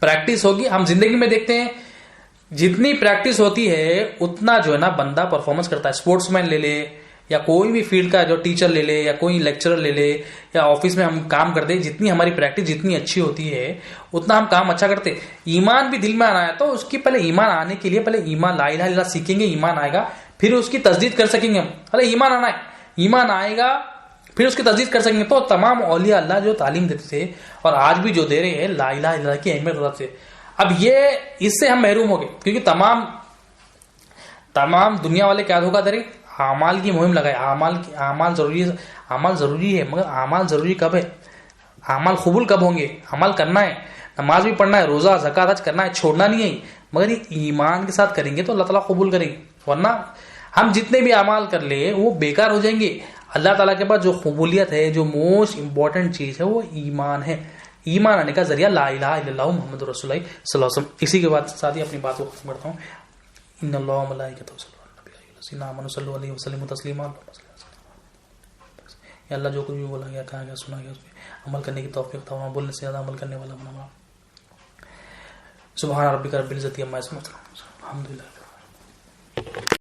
پریکٹس ہوگی، ہم زندگی میں دیکھتے ہیں جتنی پریکٹس ہوتی ہے اتنا جو ہے نا بندہ پرفارمنس کرتا ہے. اسپورٹس مین لے لے یا کوئی بھی فیلڈ کا جو ٹیچر لے لے یا کوئی لیکچرر لے لے یا آفس میں ہم کام کرتے، جتنی ہماری پریکٹس جتنی اچھی ہوتی ہے اتنا ہم کام اچھا کرتے. ایمان بھی دل میں آنا ہے تو اس کی پہلے ایمان آنے کے لیے پہلے ایمان لا الہ الا اللہ سیکھیں گے. ایمان آئے گا پھر اس کی تصدیق کر سکیں گے ہم. پہلے ایمان آنا ہے، ایمان آئے گا پھر اس کی تصدیق کر سکیں گے. تو تمام اولیاء اللہ جو تعلیم دیتے تھے اور آج بھی جو دے رہے ہیں لا الہ الا اللہ کی اہمیت بتاتے تھے. اب یہ اس سے ہم محروم ہو گئے کیونکہ تمام دنیا والے کیا دھوکہ دے رہے؟ اعمال کی مہم لگائے. اعمال ضروری ہے، مگر اعمال ضروری کب ہے؟ اعمال قبول کب ہوں گے؟ عمل کرنا ہے، نماز بھی پڑھنا ہے، روزہ زکوٰۃ حج کرنا ہے، چھوڑنا نہیں ہے، مگر یہ ایمان کے ساتھ کریں گے تو اللہ تعالیٰ قبول کریں گے. ورنہ ہم جتنے بھی اعمال کر لیں وہ بیکار ہو جائیں گے. اللہ تعالیٰ کے پاس جو قبولیت ہے، جو موسٹ امپورٹنٹ چیز ہے وہ ایمان ہے. ایمان آنے کا ذریعہ لا الہ الا اللہ محمد رسول اللہ صلی اللہ علیہ وسلم. اسی کے بعد ساتھ ہی اپنی بات کو ختم کرتا ہوں. ان اللہ وملائکتہ یصلون علی النبی الذین آمنوا صلوا علیہ وسلموا تسلیما. یا اللہ جو کچھ بھی بولا گیا کہا گیا سنا گیا اس پہ عمل کرنے کی توفیق تھا، بولنے سے زیادہ عمل کرنے والا بنا. سبحان ربک رب العزت عما یصفون، الحمد للہ.